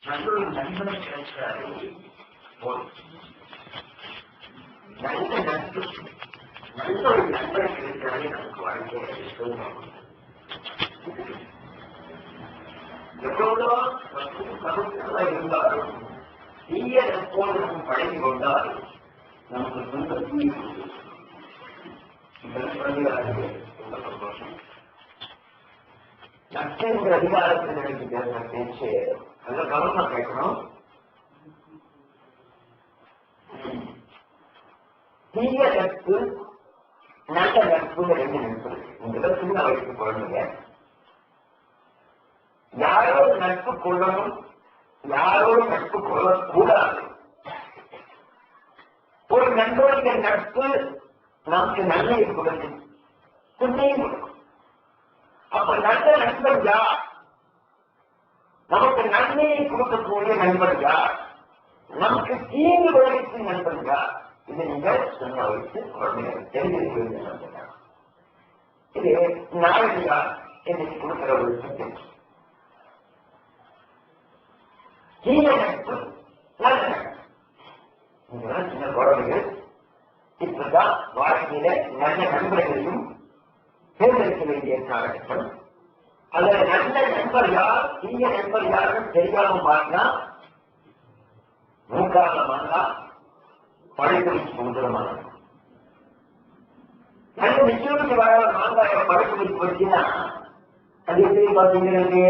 நல்லொரு நண்பனை கிடைக்கிறாரு போதும். நல்ல நட்பு, நல்ல ஒரு நண்பனை கிடைக்கிறாரே நமக்கு வாழ்க்கை. எவ்வளோ கருத்துக்களா இருந்தாலும் தீய நட்போடு நம்ம பழகி கொண்டால் நமக்கு சொந்த தீ சந்தோஷம். நட்பென்ற அதிகாரத்தில் எனக்கு பேசுற பேச்சு நல்ல கவனமா கேட்கணும். தீய நட்பு, நல்ல நட்புங்க ரெண்டு நட்பு. உங்களை சின்ன வயசு குழந்தைங்க யாரோடு நட்பு கொள்ளணும், யாரோடு நட்பு கொள்ளக்கூடாது. ஒரு நண்பருடைய நட்பு நமக்கு நன்மையை கொடுக்கும், புண்ணியம் கொடுக்கும். அப்ப நல்ல நண்பர் யார்? நமக்கு நன்மையை கொடுக்கக்கூடிய நண்பர் யார்? நமக்கு தீங்கு விளைவிக்கும் நண்பர் யார்? இதை நீங்கள் சொன்ன வயசு குழந்தைகள் தெரிந்து நண்பர். இது நாளையா எனக்கு கொடுக்கிற ஒரு சத்தியம். தீய நட்பு, நல்ல நட்பு. இதெல்லாம் சின்ன குழந்தைகள் இப்பதான் வாழ்க்கையில நல்ல நண்பர்களையும் தேர்ந்தெடுக்க வேண்டிய காலகட்டம். அதுல நல்ல நண்பர் யார், தீய நண்பர் யாருன்னு தெரியாம மாறினா மூக்காரணமானா பழைக்குறிச்சி முந்திரமான நல்ல நிச்சயத்துக்கு வர மாங்காய பழைக்குறிச்சி போச்சுன்னா அது எப்படி பார்த்தீங்கன்னா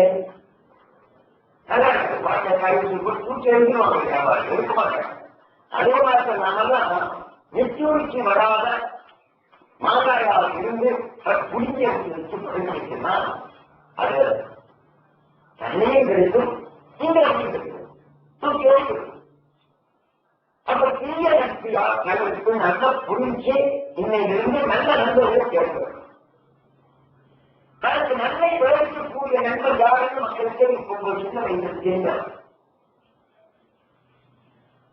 நல்லா பாட்ட காய்ச்சி பூச்சி எழுதிடுவாங்க, வியாபாரம் எடுக்க மாட்டாங்க. அதே மாதிரி நாமெல்லாம் நெச்சூரிக்கு வராத மாங்காயாக இருந்து புளிக்க வச்சு படைக்கணும்னா அது நன்மையும் கிடைக்கும், தீங்கையும் கிடைக்கும். அப்ப தீய நட்பியா நல்லதுக்கு நல்லா புரிஞ்சு இன்னையிலிருந்து நல்ல நண்பர்களை கேட்கிறோம். அதற்கு நன்மை விளைவிக்கக்கூடிய நண்பர் யாருன்னு மக்களுக்கு இப்போ சின்ன வயதில் தெரியாது.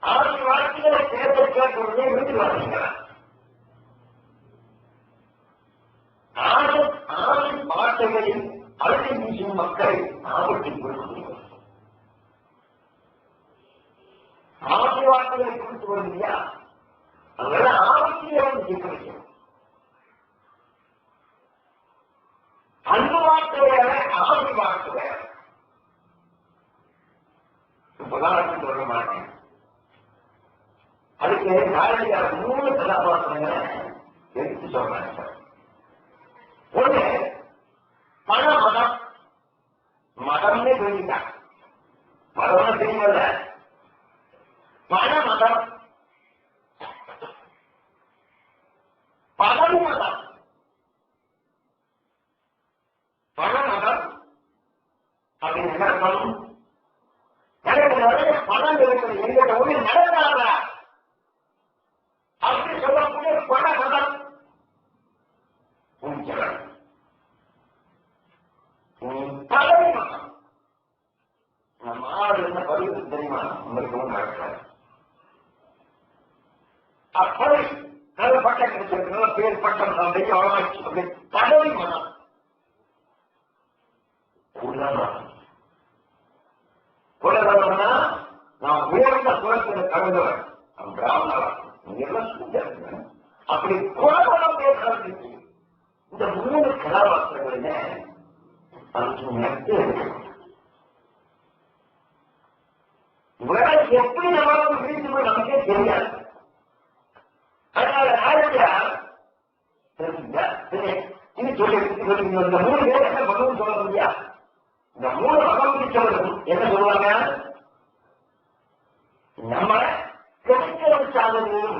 ஆறு வார்த்தைகளை தேர்தல் கேட்கறதே வீட்டு வார்த்தைங்களா? ஆறு வார்த்தைகளில் அழுகை வீசும் மக்களை ஆபத்தில் கொடுக்க ஆறு வார்த்தைகளை கொடுத்து வரும் இல்லையா? அதெல்லாம் ஆபத்திலே வந்து கேட்க வைக்கணும். அன்பு வார்த்தை வேற, ஆறு வார்த்தை வேற. இப்பதான் சொல்ல மாட்டேன். அதுக்கு நாளைக்கு 3 கதாபாத்திரங்களை எடுத்து சொல்றாங்க. ஒண்ணு பண மதம். மதம்னே சொல்லிட்டாங்க. மதம்னு தெரியல, பண மதம், பதவி மதம். பண மதம் அப்படின்னு என்ன அர்த்தம்? எனக்கு நிறைய பணம் இருக்குது, எங்கிட்ட ஒண்ணு நடக்காத அப்படி சொல்லக்கூடிய பண மதம். பதவி மதம். நம்ம ஆறு என்ன பதிவு தெரியுமா? உங்களுக்கு ஒன்றும் நடக்காது. அப்படி நல்ல பட்டம் கிடைச்சிருக்க, பேர் பட்டம் பதவி மதம். குலதவனா நான் உயர்ந்த குலத்தில் கலந்தவன், பிராமணர் அப்படி குலபலம் பேசுறது. இந்த 3 கதாபாத்திரங்களில எப்படி நம்மளும் வீட்டுக்கு நமக்கே தெரியாது. அதனால இது சொல்லி இந்த 3 பேர் என்ன பண்ணுவோம் சொல்ல முடியாது. இந்த 3 பகம் பிடிச்சவர்கள் என்ன சொல்லுவாங்க? நம்ம கிடைக்கிற சாதனையும்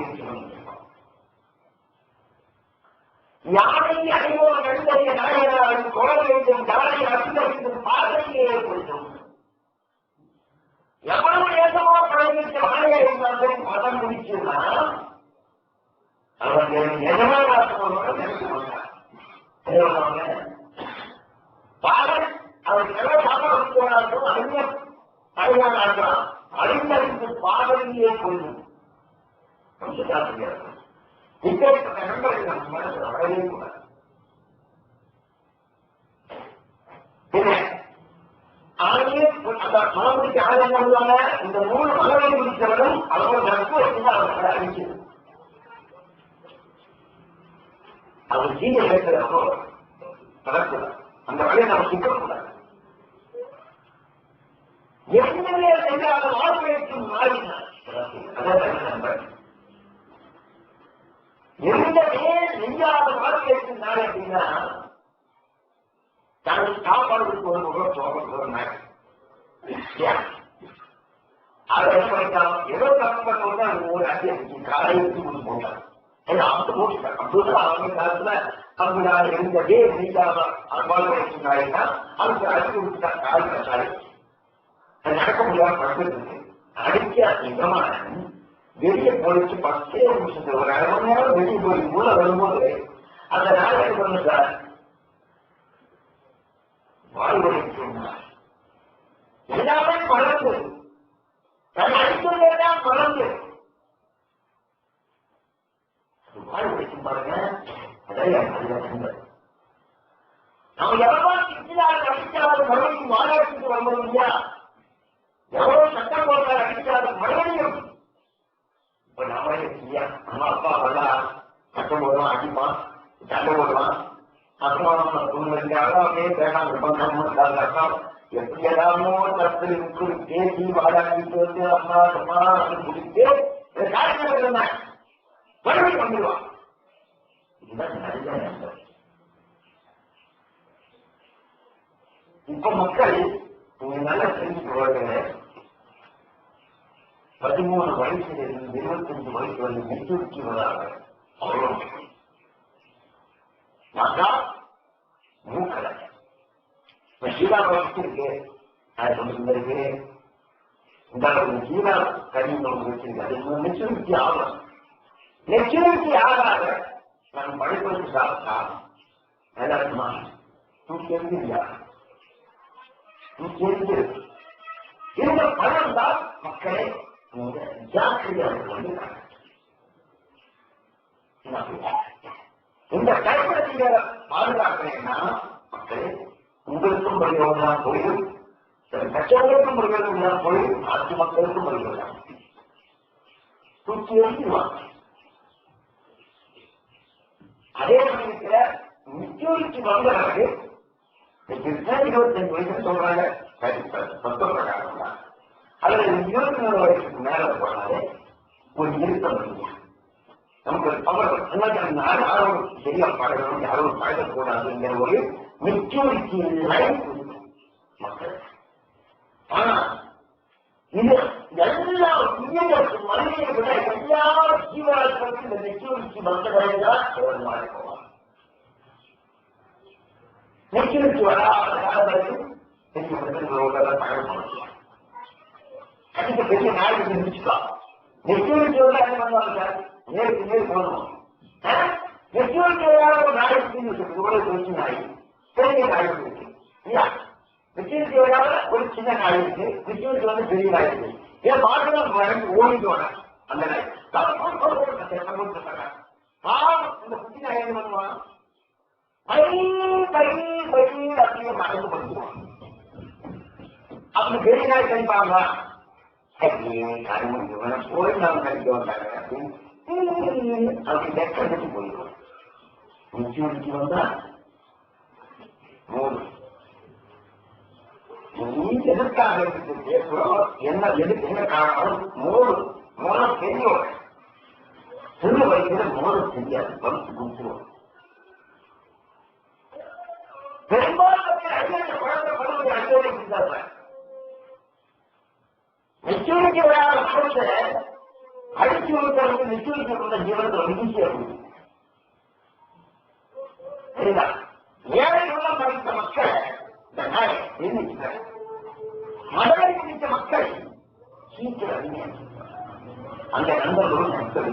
யாரை அடைவோம் நண்பரிய நாயகன் கொலை வேண்டும், யாரை அசுத்த வேண்டும், பாதையை ஏற்படுத்தும். எவ்வளவு நேசமா பழகிட்டு வாழைய இருந்தாலும் மதம் முடிச்சுன்னா அவர்கள் நிஜமான பாடல் அவர் சில சாப்பிடுவார்கள், அறிஞர் அறிவானார்களாம். அறிஞருக்கு பாடலையே கொள்ளும் இப்பேற்பட்ட நண்பர்கள் நம்ம மனசில் வரவே கூடாது. ஆணையே அந்த மனமுடிக்கு ஆணையம் இந்த 3 மனதை முடித்தவரும் அவரோட நட்பு வச்சுதான் அவர்களை அழிச்சது. அவர் ஜீவ இழக்கிறப்போ நடக்கூடாது, அந்த வழியை நம்ம சிக்கக்கூடாது. எதுவுமே செஞ்சாத வாழ்க்கைக்கு மாறினார். எதுவுமே நெஞ்சாத வாழ்க்கைக்கு நாள் அப்படின்னா தனக்கு சாப்பாடுக்கு ஒரு முகம் சோகம் நாள் அதை என்ன பண்ணிட்டாலும் ஏதோ தப்பு பண்ண அது ஒரு அடிச்சு காலையை வச்சு கொண்டு போட்டாங்க. அவங்க போட்டுட்டாங்க. அப்போதான் அவங்க காலத்துல அவங்க இருந்ததே நெஞ்சாத வாழ்க்கை நாளைனா அதுக்கு அடிச்சு விட்டுட்டாங்க. கால் கட்டாளி அது நடக்க முடியாம படுத்துருக்கு. அடிக்க அதிகமான வெளியே போயிட்டு 10 நிமிஷத்துல ஒரு 1/2 மணி நேரம் வெளியே போய் உள்ள வரும்போது அந்த நாள் என்ன பண்ணு சார் வாழ்வதற்கு எல்லாமே மறந்து தன் அடித்ததெல்லாம் மறந்து வாழ்வதற்கு பாருங்க. நம்ம எவ்வளோ சித்தியாக அடிச்சாத மறுபடியும் வாழத்துக்கு வரணும் இல்லையா? எவ்வளவு சட்டம் போட்டால் அடிச்சாத மறுபடியும் இப்ப நம்மளே இல்லையா? அம்மா அப்பா வரலாம், சட்டம் போடுவான், அடிப்பான், சண்டை போடுவான். அப்புறமா அப்படியே வேணாம் நிர்பந்தம் எப்படி எல்லாமோ தப்பு பேசி வாழாக்கிட்டு வந்து அம்மா அம்மா முடித்து காரணம் மறுபடியும் வந்துடுவான். இதுதான் நிறைய. இப்ப மக்கள் நீங்க நல்லா தெரிஞ்சுட்டு வருகிற 13 வயசுல இருந்து 25 வயசு வந்து மெச்சூரிட்டி வராங்க. அவ்வளோ மூக்கலை இப்ப சீதா வயசு இருக்கு, அது கொஞ்சம் இருக்கு. இந்த சீதா கல்வி வச்சிருக்கு, அது மெச்சூரிட்டி ஆகும். மெச்சூரிட்டி ஆகாத நம்ம படிப்பதற்கு சாப்பிட்டா நல்லா இருக்குமா? தூக்கி எழுதியா? இந்த பணம் தான் மக்களை நீங்க ஜாக்கிரதையாக வந்து இந்த கைப்பற்றிய பாதுகாக்கிறேன்னா மக்களே உங்களுக்கும் பிரயோகம் போயிடும், கட்சிகளுக்கும் பிரயோகம் போயிடும், நாட்டு மக்களுக்கும் பிரயோகம் தூக்கி எழுதிடுவாங்க. அதே சமயத்துல மெச்சூரிட்டி வந்தவர்கள் 25 வயசு சொல்றாங்க, 19 தான். அதுல 23 வயசுக்கு மேல போனாலே ஒரு நிறுத்தம் இல்லையா? நமக்கு ஒரு பவர் யாரும் சரியா பழகணும், யாரும் பழகக்கூடாதுங்கிற ஒரு மெச்சூரிட்டி இல்லை மக்கள். ஆனா இது எல்லா உயிர்களுக்கு மனிதனை விட எல்லா ஜீவராசிகளுக்கும் இந்த மெச்சூரிட்டி வந்தவரைதான் மாறி போவாங்க. மெச்சூரிட்டி வராத காலவரைக்கும் கண்டிப்பா பெரிய நாளைக்கு இருந்துச்சுக்கலாம். மெச்சூரிட்டி வந்தா என்ன பண்ணுவாங்க சார்? நேருக்கு நேர் போகணும். மெச்சூரிட்டி வராத ஒரு நாளைக்கு வச்சு நாய் பெரிய நாய் இருக்கு இல்லையா? மெச்சூரிட்டி வராத ஒரு சின்ன நாய் இருக்கு, மெச்சூரிட்டி வந்து பெரிய நாய் இருக்கு. ஏன் பார்க்கலாம் ஓடிட்டு வர அந்த நாய் இந்த குட்டி நாய் என்ன பண்ணுவான்? அப்படியே மறந்து படிச்சுவான். அப்படி பெரிய நாய் கழிப்பாங்க, போய் நாம் கழிக்க வந்தாங்க அப்படின்னு அப்படி லெக்கடிச்சு போயிடுவோம். மெச்சூரிட்டி வந்தா எதற்காக பேசுறோம், என்ன எதுக்கு என்ன காரணம்? மூலம் தெரியும். சிறு வயதுல மூலம் தெரியாது, பரிசு கொடுத்துருவோம். பெரும்பாலும் குழந்தை பருவத்தை அடிப்படை இருந்தாங்க. மெச்சூரிட்டி வராத குழந்தை அடிச்சு விடுறது மெச்சூரிட்டி கொண்ட ஜீவனத்தை ஈஸியா கொடுக்கும். சரிங்களா? ஏழை உள்ள படித்த மக்கள் இந்த நாய் எண்ணிக்கிறார், மதவை பிடித்த மக்கள் சீக்கிரம் அறிஞர் அந்த நண்பர்களும் மக்கள்.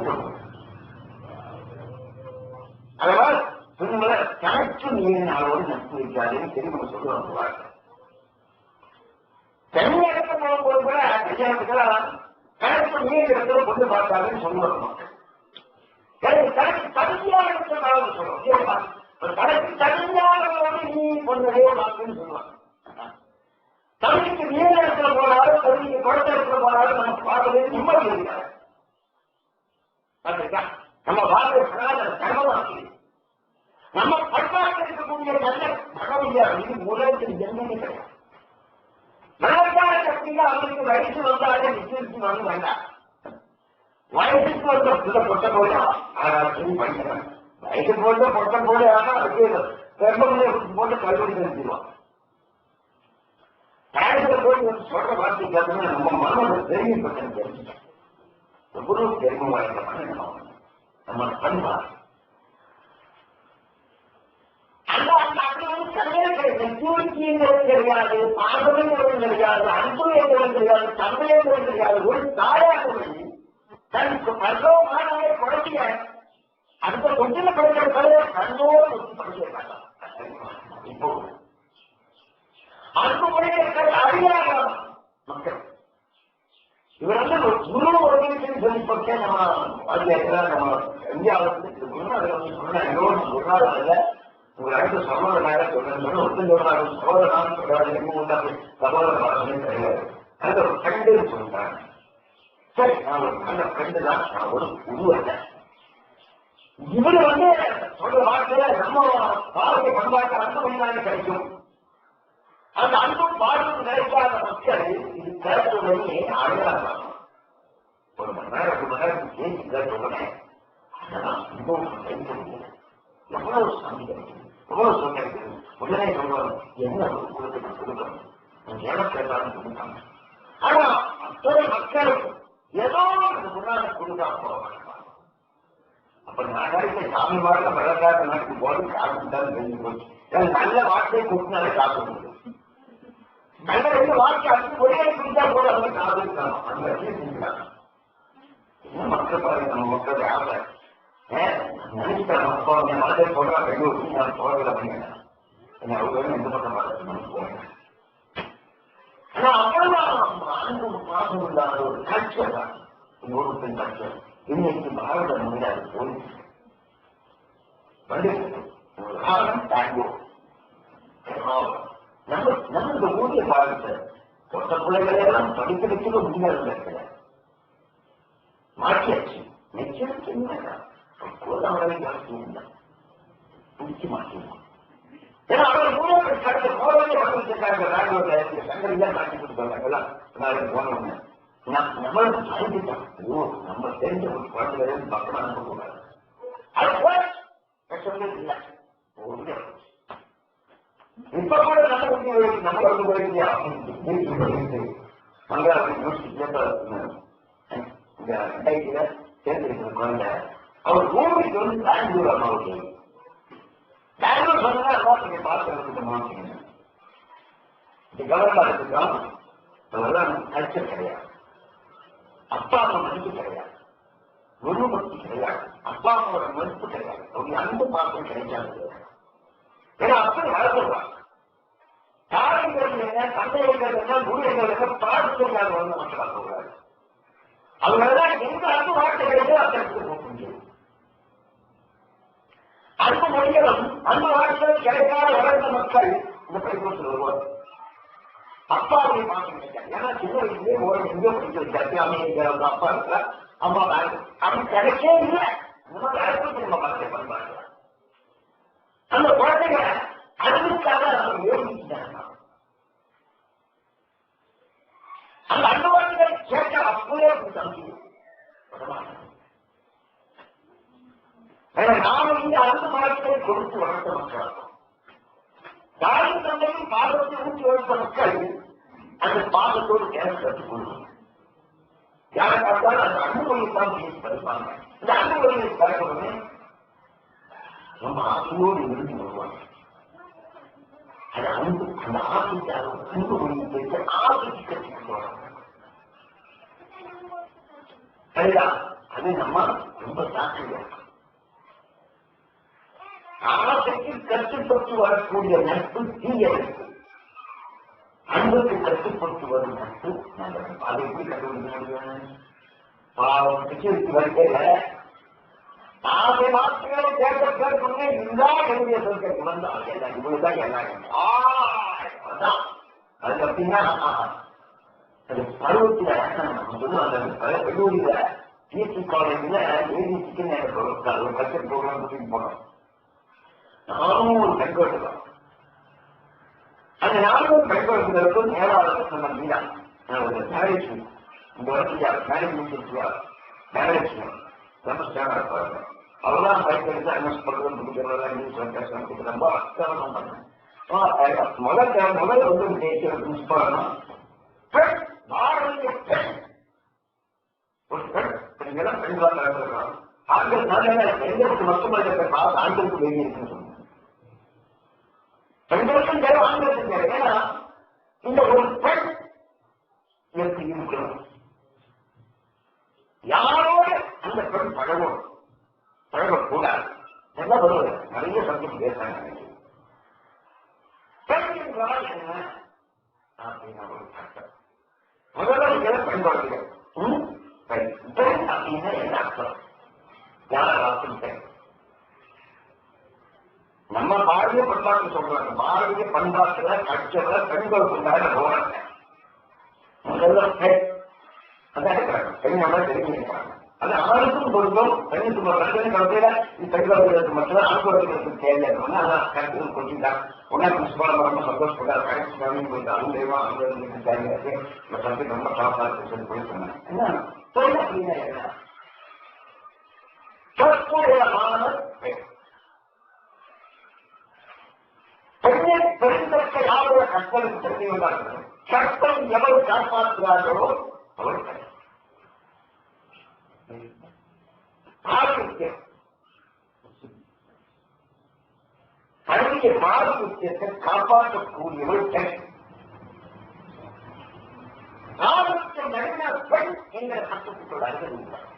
அதனால் உங்களை கணக்கு நீரினாலோடு நட்பு வைக்காதுன்னு தெரிவு சொல்லுவாங்க. தனி இடத்துல போகும்போது கூட கல்யாணத்துக்கெல்லாம் கணக்கு நீர் இடத்துல கொண்டு பார்த்தாங்கன்னு சொல்லுவாங்க மக்கள். கணக்கு தகுதியாக இருக்கிறதாக சொல்லுவோம். கணக்கு தகுதியாக நீ பொண்ணே வாக்குன்னு சொல்லுவாங்க. தமிழ் குழந்தை இருக்க போறாரு நம்ம பார்க்கவே நிம்மதி இருக்காது. நம்ம வாழ்க்கை தர்மமாக்கி நம்ம பண்பாட்டில் இருக்கக்கூடிய நல்ல மனவியா இது உலகத்தில் எங்கேயுமே கிடையாது. மனக்கார சக்தியில அவருக்கு வயசு வந்தாலே நிச்சயிச்சு வந்து வேண்டாம். வயசுக்கு வந்த புள்ள பொட்ட போல ஆராய்ச்சி படிக்கிறாங்க. வயசு போட்டு பொட்ட போல ஆனால் அதுக்கு கர்ப்பங்களை போட்டு கல்லூரி செஞ்சுருவான். பேரத்துல போய் சொல்ற வார்த்தை கேட்டோம்னா நம்ம மனதை தெரிவிப்பட்ட தெரிஞ்சுட்டேன். எவ்வளவு பெருமை வாய்ந்த நம்ம பண்பா தெரியாது, பாசமும் தெரியாது, அன்பு என்பதும் தெரியாது, தந்தை என்பதும் தெரியாது. ஒரு தாயாக தனக்கு பருவமானவை குழந்தைய அந்த தொட்டில படிக்கிற கண்ணோடு படிக்க இப்போ அன்பு மொழியை அறியாத மக்கள் இவர் வந்து குரு ஒருங்கிணைப்பு சொல்லிப்பட்டே நம்ம நம்ம இந்தியாவுக்கு சொன்ன ஒரு நாள் அல்ல. உங்களை அடுத்த சகோதரனாக சொல்றேன் ஒருத்தன் சொல்றாரு சகோதரனாக சொல்றாரு சகோதரன் கிடையாது. அது ஒரு ஃப்ரெண்டுன்னு சொல்றாங்க. சரி நான் ஒரு நல்ல ஃப்ரெண்டு தான், நான் ஒரு குரு அல்ல. இவரு வந்து சொல்ற வார்த்தையில நம்ம வாழ்க்கை பண்பாட்டு அன்பு மொழியாக கிடைக்கும். அந்த அன்பும் பாடும் நினைக்காத மக்கள் இது கேட்கவே அடையாளம். ஒரு மணி நேரம் 2 மணி நேரம் கேட்டு கேட்கவே அதெல்லாம் எவ்வளவு சந்தேகம் எவ்வளவு சொன்னது உடனே சொல்லுவாங்க என்ன கொடுக்கணும் எதை கேட்டாலும் கொடுத்தாங்க. ஆனா அத்தனை மக்களுக்கு ஏதோ அந்த முன்னாடி கொடுக்காம போவாங்க. அப்ப நாடாளுமே சாமி வாழ்க்கை வெள்ளக்கார நாட்டுக்கு போது காசு தான் தெரிஞ்சு போச்சு. நல்ல வார்த்தையை கொடுத்தாலே காசு கொடுக்கும். நல்ல 2 வார்த்தை அடுத்து ஒரே குடிச்சா போல அவங்க காசு இருக்காங்க. அந்த செஞ்சுக்காங்க. என்ன மக்கள் பாருங்க நம்ம மக்கள் ஆசை நினைச்சிட்டாங்க. மனதை சொல்றாங்க நான் போகல அப்படிங்க அவங்க எந்த பக்கம் போறேன். ஆனா அவ்வளவுதான் அன்பு பாசம் இல்லாத ஒரு கல்ச்சர் தான் யூரோப்பியன் கல்ச்சர். இன்னைக்கு பாரத மொழியில அது போயிடுச்சு. ஒரு காரணம் டாங்கோ நம்ம இந்த ஊழிய பாடத்தை சொந்த பிள்ளைகளை எல்லாம் படிக்க வைக்க முடியாது. மாற்றியாச்சு நிச்சயம் கோதாவரை ஜாஸ்தியும் தான் பிடிக்க மாட்டேங்க. ஏன்னா அவர் மூலவர் கடத்த கோதாவரை வச்சிருக்காங்க. பெங்களூர்ல சங்கரிதான் காட்டி கொடுத்தாங்க. போனவங்க நம்மளுக்கு சாய்ந்துட்டான். ஓ நம்ம தெரிஞ்ச ஒரு குழந்தைகளை பக்கம் அனுப்பக்கூடாது. அது போல இல்லை. இப்ப கூட நம்ம நம்ம வந்து போயிருக்கியா மங்களாபுரி யூனிவர்சிட்டியில இந்த டைட்டில சேர்ந்திருக்கிற குழந்தை அவர் ஊருக்கு வந்து பெங்களூர் அம்மாவுக்கு பெங்களூர் சொன்னா நீங்க பார்த்து இந்த கவர்மெண்ட் அதெல்லாம் கல்ச்சர் கிடையாது. அப்பா அம்மா மதிப்பு கிடையாது, குரு பக்தி கிடையாது, அப்பா அம்மாவோட மதிப்பு கிடையாது. அவங்க அன்பு பாசம் கிடைக்காது. ஏன்னா அப்படி வளர்ந்துருவாங்க. தாய்ங்கிறது தந்தைங்கிறது குருங்கிறது பாட்டு தெரியாத வந்து மக்களாக கூடாது. அவங்களாம் எந்த அன்பு வார்த்தை கிடைச்சோ அந்த இடத்துக்கு போக முடியும். அன்பு மொழிகளும் அன்பு வார்த்தைகள் கிடைக்காத வளர்ந்த மக்கள் இந்த பள்ளிக்கூடத்தில் வருவார். அப்பாவை பார்க்க கிடைக்காது. ஏன்னா சின்ன வயசுலேயே எங்கேயோ படிக்க வச்சாச்சு. அவங்க அப்பா இருக்கா அம்மா அவன் கிடைக்கவே இல்லை. இந்த மாதிரி அழைப்பு நம்ம பார்த்து பண்ணுவாங்க. அந்த குழந்தைங்க அன்புக்காக அவங்க யோசிச்சுட்டாங்க. அந்த அன்பு வார்த்தைகள் கேட்க அப்பவே நாமும் இந்த அன்பு வார்த்தைகளை கொடுத்து வளர்த்த மக்கள், தாயும் தந்தையும் பாதத்தை ஊற்றி வளர்த்த மக்கள் அந்த பாதத்தோடு கேட்க கற்றுக் கொள்ளும். யாரை பார்த்தாலும் அந்த அன்பு மொழியைத்தான் பேசி படிப்பாங்க. இந்த அன்பு மொழியை பழக்கணுமே நம்ம ஆசையோடு இருந்து வருவாங்க. அது அன்பு அந்த ஆசைக்காக அன்பு மொழியை பேச ஆசைக்கு கற்றுக்கொள்வாங்க. சரிதான், அது நம்ம ரொம்ப சாட்சியம். ஆசைக்கு கட்டுப்பட்டு வரக்கூடிய நட்பு தீய நட்பு, அன்புக்கு கட்டுப்பட்டு வரும் நட்பு நல்லது. அதை எப்படி கண்டுபிடிக்க முடியும்? பாவம் சிக்கிருக்கு வருகையில ஆசை வார்த்தைகளை கேட்க கேட்கணுமே இதுதான் என்னுடைய சொல்கைக்கு வந்தால் எல்லாம் இவ்வளவுதான் எல்லாம் அது அப்படின்னா அது பருவத்துல சொல்லுவாங்க கல்லூரியில பிஎஸ்சி காலேஜ்ல ஏடிசிக்கு ஒரு கல்ச்சர் ப்ரோக்ராம் கூட்டிட்டு போனோம். நானும் ஒரு பெண்கோட்டுதான். அந்த நானும் பெண்கோட்டுகளுக்கு நேராளர் சொன்ன மீனா ஒரு மேரேஜ் இந்த வருஷம் மேரேஜ் ரொம்ப ஸ்டாண்டா இருப்பாங்க. அவெல்லாம் பயன்படுத்தி அனௌன்ஸ் பண்றது முடிக்கிறதெல்லாம் இங்கிலீஷ் பேசுறது ரொம்ப அஸ்தானம் பண்ணேன். முதல்ல வந்து தேசிய பிரின்சிபால் ஒரு பெண் பெண்களாக இருக்கலாம். ஆண்கள் பெண்களுக்கு மட்டுமல்ல ஆண்களுக்கு வெளியே இருக்குன்னு சொன்னாங்க. பெண்களுக்கும் தேவை ஆண்களுக்கும் தேவை. ஏன்னா இந்த ஒரு பெண் எனக்கு இருக்கணும், யாரோட அந்த பெண் பழகக்கூடாது. என்ன பண்ணுவது, நிறைய சப்ஜெக்ட் பேசுறாங்க. பெண் என்றால் என்ன அப்படின்னா ஒரு சட்டம். முதல்ல நீங்க பயன்படுத்துகிறேன் பெண் அப்படின்னா என்ன அர்த்தம், யாரும் பெண். நம்ம பாரதிய பண்பாட்டு சொல்றாங்க. பாரதிய பண்பாட்டுல கல்ச்சர்ல பெண்களுக்கு உண்டான ரோல் முதல்ல பெண் அதான் இருக்கிறாங்க. பெண் நம்ம தெரிஞ்சுக்கிறாங்க. அது ஆணுக்கும் பொருந்தும், பெண்ணுக்கு கடைசியில பெண்களுக்கு மட்டும் அனுபவத்துக்கு தேவை இருக்கணும். அதான் கருத்து கொஞ்சம் உடனே பிரின்சிபால் ரொம்ப சந்தோஷப்பட்டார். கடைசி போயிட்டு அனுபவமா அனுபவத்துக்கு தேவையாச்சு இந்த சப்ஜெக்ட் ரொம்ப டாப்பா இருக்கு சொல்லி போய் சொன்னாங்க. என்ன பெண் அப்படின்னா என்ன, தற்போதையமான பெண். பெண்ணை பெருந்தற்க யாரோட கற்பனுக்கு தெரிந்தவர்களாக இருக்கணும். சட்டம் எவ்வளவு காப்பாற்றுகிறார்களோ அவர் கல்விய மாறுபத்தியத்தை காப்பாற்றக்கூடியவள் பெண். ஆபத்தை நடின பெண் என்கிற சட்டத்துக்குள் அறிவித்தார்.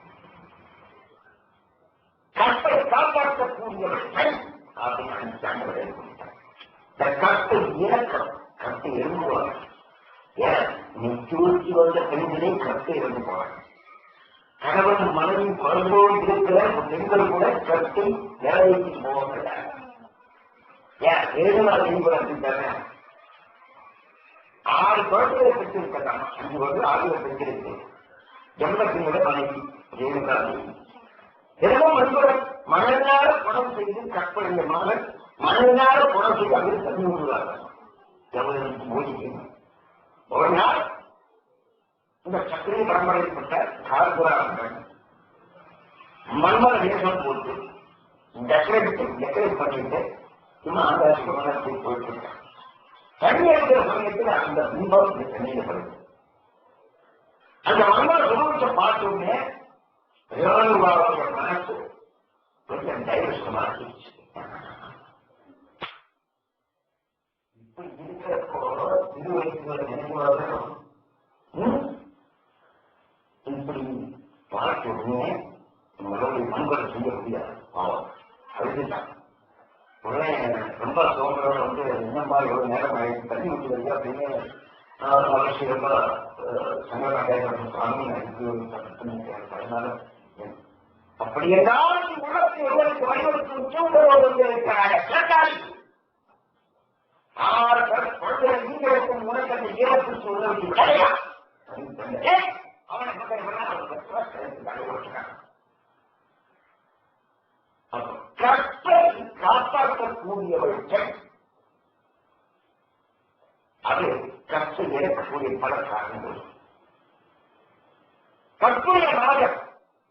கற்பை காப்பாற்றக்கூடியவள் பெண் அப்படின்னு சான்றவர்கள் கொடுத்தார். கற்பை இலக்கம் கற்பை எழுந்துவார். ஏன் மெச்சூரிட்டி வந்த பெண்களே கற்பை இறந்து போவார். கணவன் மனைவி குழந்தையோடு இருக்கிற பெண்கள் கூட கற்பை வேலைக்கு போவாங்க. ஏன் 7 நாள் வெளிப்படாங்க. 6 குழந்தைகளை பெற்றிருக்கலாம். 5 வருடம் 6 பெற்றிருக்கு. ஜென்மத்தினோட மனைவி 7 நாள் தினமும் மண்புறம் மனதார குணம் செய்து கற்பனைய மகன் மனதார குணம் செய்து அவரு தண்ணி விடுவார்கள். எவ்வளவு மோதிக்கணும். ஒரு நாள் இந்த சக்கரை பரம்பரைப்பட்ட கார்புரார்கள் மன்மத வேஷம் போட்டு டெக்கரேட் பண்ணிட்டு சும்மா ஆகாசி மனத்தை போயிட்டு இருக்காங்க. தண்ணி எடுக்கிற சமயத்தில் அந்த பிம்பம் இந்த தண்ணியில படுது. அந்த மன்மத உருவத்தை பார்த்தோன்னே மனசு கொஞ்சம் டைவர்ஷமாக்கிடுச்சு. இப்ப இருக்கிறப்போ சிறு வயசுல நினைவாக இப்படி பார்த்த உடனே நம்மளுடைய மண்களை செய்ய முடியாது. பாவம் அழுதுட்டான். உடனே ரொம்ப சோழரோட வந்து என்னம்பா எவ்வளவு நேரம் ஆயிடுச்சு தண்ணி ஊற்றி வருது அப்படின்னு அவசியம் ரொம்ப சங்கடம் கேட்கணும். சுவாமி அதனால அப்படி என்றால் உலகத்தை ஒருவருக்கு வழிவகுக்கும் சூழலோடு இருக்கிறார்கள். 6 குழந்தைகள் நீங்களுக்கும் உனக்கு அந்த ஈரத்தில் சூழலுக்கு கிடையாது. அவனை கற்பை காப்பாற்றக்கூடியவள் அது கற்பை எடுக்கக்கூடிய பல காரணங்கள். கற்புடைய நாகம்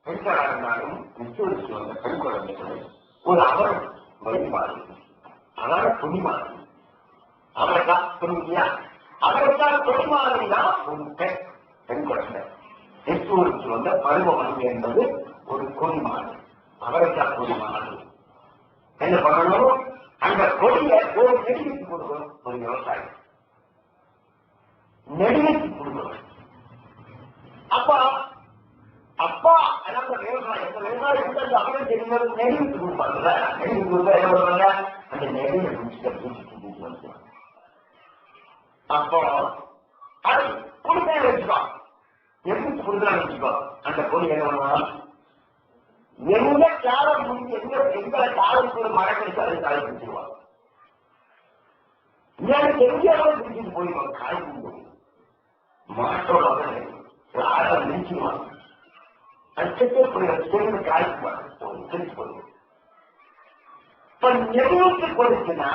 பெண்களாக இருந்தாலும் நிச்சயிச்சு வந்த பெண் குழந்தைகளை ஒரு அவர் வழிபாடு அதான துணிமாறு அவர்தான் துணியா அவர்தான் துணிமாறுதான் ஒரு பெண் குழந்தை. நிச்சயிச்சு வந்த பருவமணி என்பது ஒரு கொடிமாறு. அவரைத்தான் கொடிமாறு என்ன பண்ணணும், அந்த கொடியை ஒரு நெடுவிக்கு கொடுக்கணும். ஒரு விவசாயி நெடுவிக்கு கொடுக்கணும். அப்பா அதாவது விவசாயம் விவசாயம் அவரும் தெரிஞ்சது நெடுவிக்கு கொடுப்பாங்கல்ல. நெடுவிக்கு கொடுத்தா என்ன பண்ணுவாங்க, அந்த நெடுவை பூச்சிட்டு வந்து அப்போ அது கொடுத்தே வச்சுக்கோ. எப்படி கொடுத்தா வச்சுக்கோ. அந்த கொடி என்ன பண்ணுவாங்க, எங்க காலம் முடிஞ்சு எங்களை காலத்துக்கு ஒரு மழை கிடைச்சு அதை காலை பிடிச்சிருவாங்க. எனக்கு எங்கேயாவது பிடிச்சிட்டு போயிடுவாங்க. காய்க்கும் போய் மாட்டோட ஒரு ஆடம் நிச்சயமாக அச்சத்தை சேர்ந்து காய்ச்சி தெரிஞ்சு போடுவோம். இப்ப நெருவுக்கு கொடுத்துனா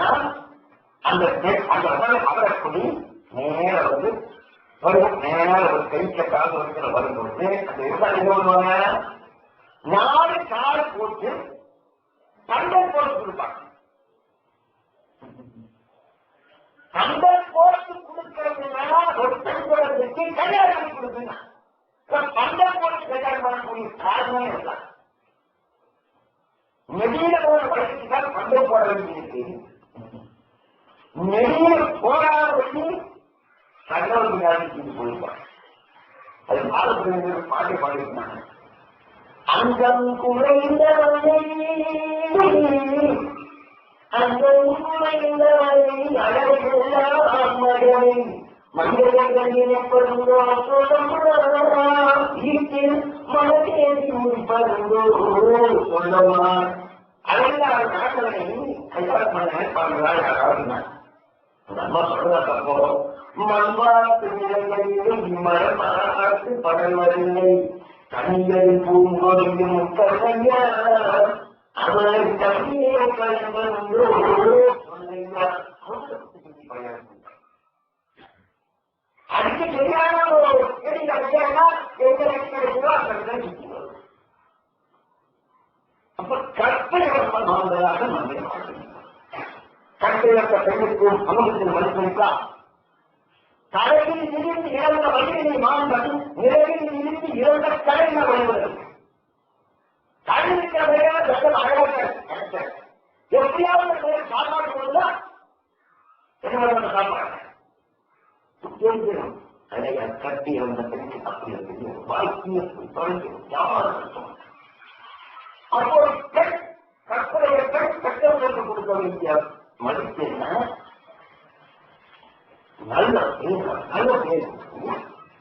அந்த அவரை கொடி நேர வந்து வரும், நேர ஒரு கை கட்டாக இருக்கிற வரும்பொழுது அந்த விவசாயம் என்ன பண்ணுவாங்க, 4 கால் போட்டு சண்டை போட்டு கொடுப்பாங்க. சண்டை போட்டு கொடுக்கறதுனா ஒரு பெண்களுக்கு கல்யாணம் பண்ணி கொடுக்குங்க. சண்டை போட்டு கல்யாணம் பண்ணக்கூடிய காரணமே இல்லை. நெடியில போற வழக்குதான் சண்டை போட வேண்டியிருக்கு. நெடியில போராட வச்சு சண்டை செஞ்சு போயிருப்பாங்க. அது பாடக்கூடிய பாட்டை பாடிருந்தாங்க. அங்கம் குறைந்தவனை அங்கம் குறைந்தவனை அழகெல்லாம் மகனை மனிதர்கள் எனப்படுவோ வீட்டில் மனதேதி பருந்தோ சொல்லமா அழகான நாட்டவனை கையாள நினைப்பாங்களா யாராவது நம்ம சொல்றதப்போ மண்பாட்டு நிலைகளிலும் மரமாட்டு படல்வதில்லை கண்கள் பூங்கொடியும் கதையா அவர் கவியை கலந்தோ சொல்லையா அதுக்கு சரியான அப்ப கற்பனை வந்ததாக கற்பையற்ற பெண்ணுக்கும் சமூகத்தில் மதிப்பளிக்கா தலையில் இருந்து இறந்த வழியினை மாண்பது நிலையில் இருந்து இறந்த கலைஞர் வருவது தலைவிக்கிற வேலையான சட்டம் அழகாக எப்படியாவது சாப்பாடு போடுதா என்ன சாப்பாடு அதை கட்டி வந்த பெண்ணு அப்படி இருக்கு வாழ்க்கையை தொடங்கி அப்போ பெண் கற்பனைய பெண் கட்டவர்களுக்கு கொடுக்க வேண்டிய மதிப்பு என்ன, நல்ல நல்ல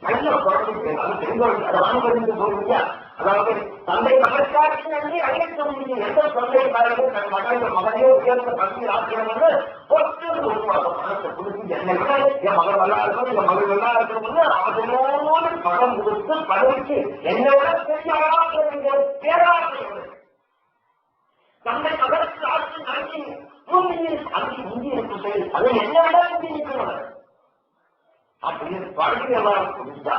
நல்ல குழந்தை பெண்கள் அதை வாங்க போறீங்க. அதாவது தந்தை மகற்காட்சி நன்றி அழைக்க முடியும். எந்த தந்தைக்காரர்கள் தன் மகனையோ உயர்ந்த பள்ளி ஆசிரியர்கள் ஒற்று உருவாக்க பணத்தை கொடுத்து என்னை விட என் மகன் நல்லா இருக்கணும், என் மகள் நல்லா இருக்கணும்னு அவர்களோடு பணம் கொடுத்து பதவிக்கு என்னை விட பெரிய பேராசிரியர்கள் தந்தை மகற்காட்சி நன்றி பூமியில் அது இந்தி இருக்கு அதை என்ன விட இந்தி இருக்கிறவர் அப்படின்னு பழகி எல்லாம் கொடுத்தா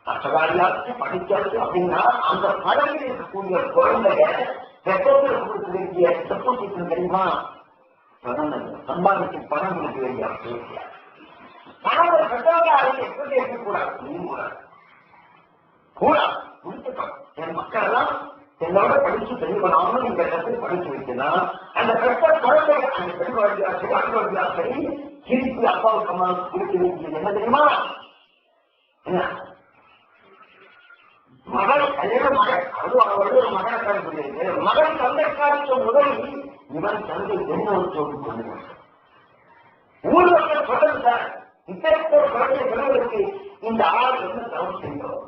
கஷ்டகாரியாச்சு படிக்கிறது அப்படின்னா அந்த பழகில் இருக்கக்கூடிய குழந்தைய பெற்றோர்கள் கொடுக்க வேண்டிய டெபாசிட் தெரியுமா, சம்பாதிக்கும் பணம் கொடுக்க வேண்டிய அவசியம். பணம் ஒரு பெற்றோர்கள் அதை எப்படி இருக்கக்கூடாது, கூடாது கூடாது முடிச்சுட்டோம். என் மக்கள் எல்லாம் என்னோட படிச்சு தெளிவனாலும் இந்த இடத்தை படிச்சு வைக்கனா அந்த பெற்ற குழந்தை அந்த பெண் குழந்தையா சரி அன்பு குழந்தையா சரி திருப்பி அப்பாவுக்கு அம்மா கொடுக்க வேண்டியது என்ன தெரியுமா, என்ன மகள் கல்யாண மகள் அது அவர்கள் ஒரு மகனை தான் சொல்லியிருக்கு. மகன் தந்தைக்காக முதலில் இவன் தந்தை என்ன சொல்லிக் கொள்ளுங்கள் ஊர் மக்கள் சொல்றது சார் இப்ப குழந்தை பிறகு இந்த ஆள் என்ன தவறு செய்கிறோம்.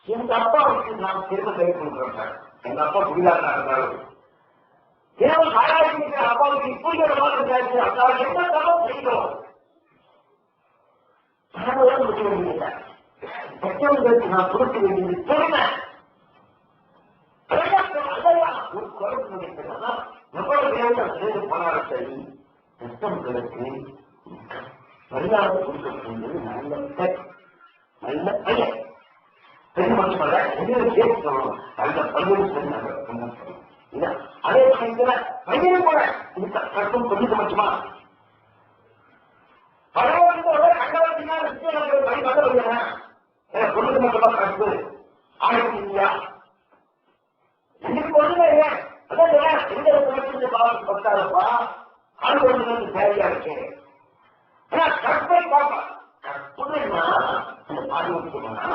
எங்க அப்பாவுக்கு நாம் திரும்ப கை கொடுக்கிறோம் சார். எங்க அப்பா குடியாரா இருந்தாலும் ஏன் சாராயிட்டு அப்பாவுக்கு இப்படி ஒரு மாதிரி அப்பாவுக்கு என்ன தவறு செய்கிறோம் முடிய வேண்டியது பெற்றவர்களுக்கு நான் கொடுக்க வேண்டியது பெருமை. ஒரு குழந்தை எவ்வளவு வேண்டாம் செய்து போனாலும் சரி பெற்றவர்களுக்கு மரியாதை கொடுக்கக்கூடியது நல்ல நல்ல பையன் பெண் மட்டுமல்ல எதிரும் சேர்த்து சொல்லணும். நல்ல பையன் சொல்லி அதே சமயத்துல பையனும் கூட இது கட்டும் சொல்லிக்க மட்டுமா பரவாயில்ல கண்டவத்தினா பொண்ணுக்கு மட்டுமா கருத்து ஆயிரத்தி இல்லையா இன்னைக்கு ஒண்ணுமே இல்லை. அதான் எந்த சமயத்துக்கு பாவம் பத்தாரப்பா ஆண்களுக்கு தேவையா இருக்கு. ஏன்னா கற்பை பார்ப்பா கற்புனா அந்த பாதுகாப்பு சொன்னா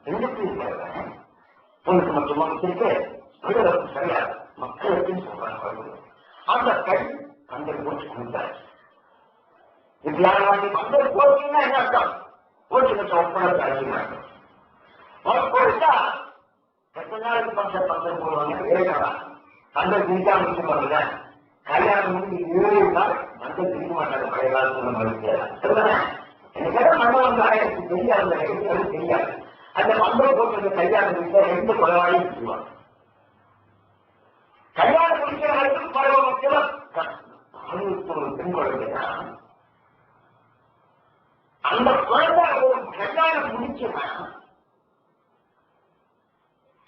ரெண்டுக்கு தேவை பொண்ணுக்கு மட்டுமா வச்சிருக்கு விடுதலுக்கு சரியா மக்களுக்கு சொல்றாங்க. அந்த பெண் அந்த போச்சு கொடுத்தாரு. இப்படி மக்கள் போச்சுன்னா என்ன அர்த்தம், போச்சு ஒப்பந்தத்தை அழைக்கிறாங்க. போயிட்டா எத்தனை நாளுக்கு பந்தம் போடுவாங்க, 7 நாளா அந்த திட்டா முடிச்சு பாருங்க. கல்யாணம் முடிஞ்சு 7 நாள் மக்கள் இருக்க மாட்டாங்க. பழைய காலத்துல மறுக்கிறார் எனக்கு மண்டபம் எனக்கு தெரியாது, அது தெரியாது. அந்த மண்டபம் போட்டு கல்யாணம் ரெண்டு குறைவாயும் செய்வாங்க. கல்யாணம் முடிக்கிற வரைக்கும் பருவத்தில் பெண் குழந்தைனா அந்த குழந்தை ஒரு கல்யாணம் முடிச்சுன்னா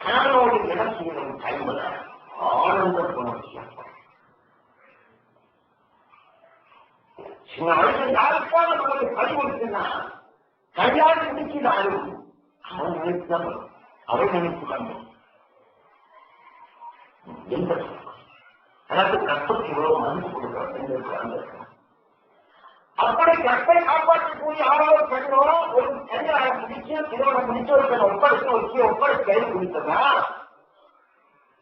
கணவனோடு இடம் செய்யணும் கைவிட ஆனந்த குணர்ச்சியம். சின்ன வயசு யாருக்காக நமக்கு பதிவுறுத்துனா கல்யாணம் முடிக்கிறாரும் அவன் நினைத்துதான் அவன் நினைத்துதான் எந்த எனக்கு கற்புக்கு இவ்வளவு மதிப்பு கொடுக்கிற பெண்களுக்கு அந்த அப்படி கற்பை காப்பாற்றக்கூடிய ஆளோ பெண்ணோ ஒரு கல்யாணம் முடிச்சு திருமணம் முடிச்சு ஒரு பெண் ஒப்படைச்சு கைது குடித்ததா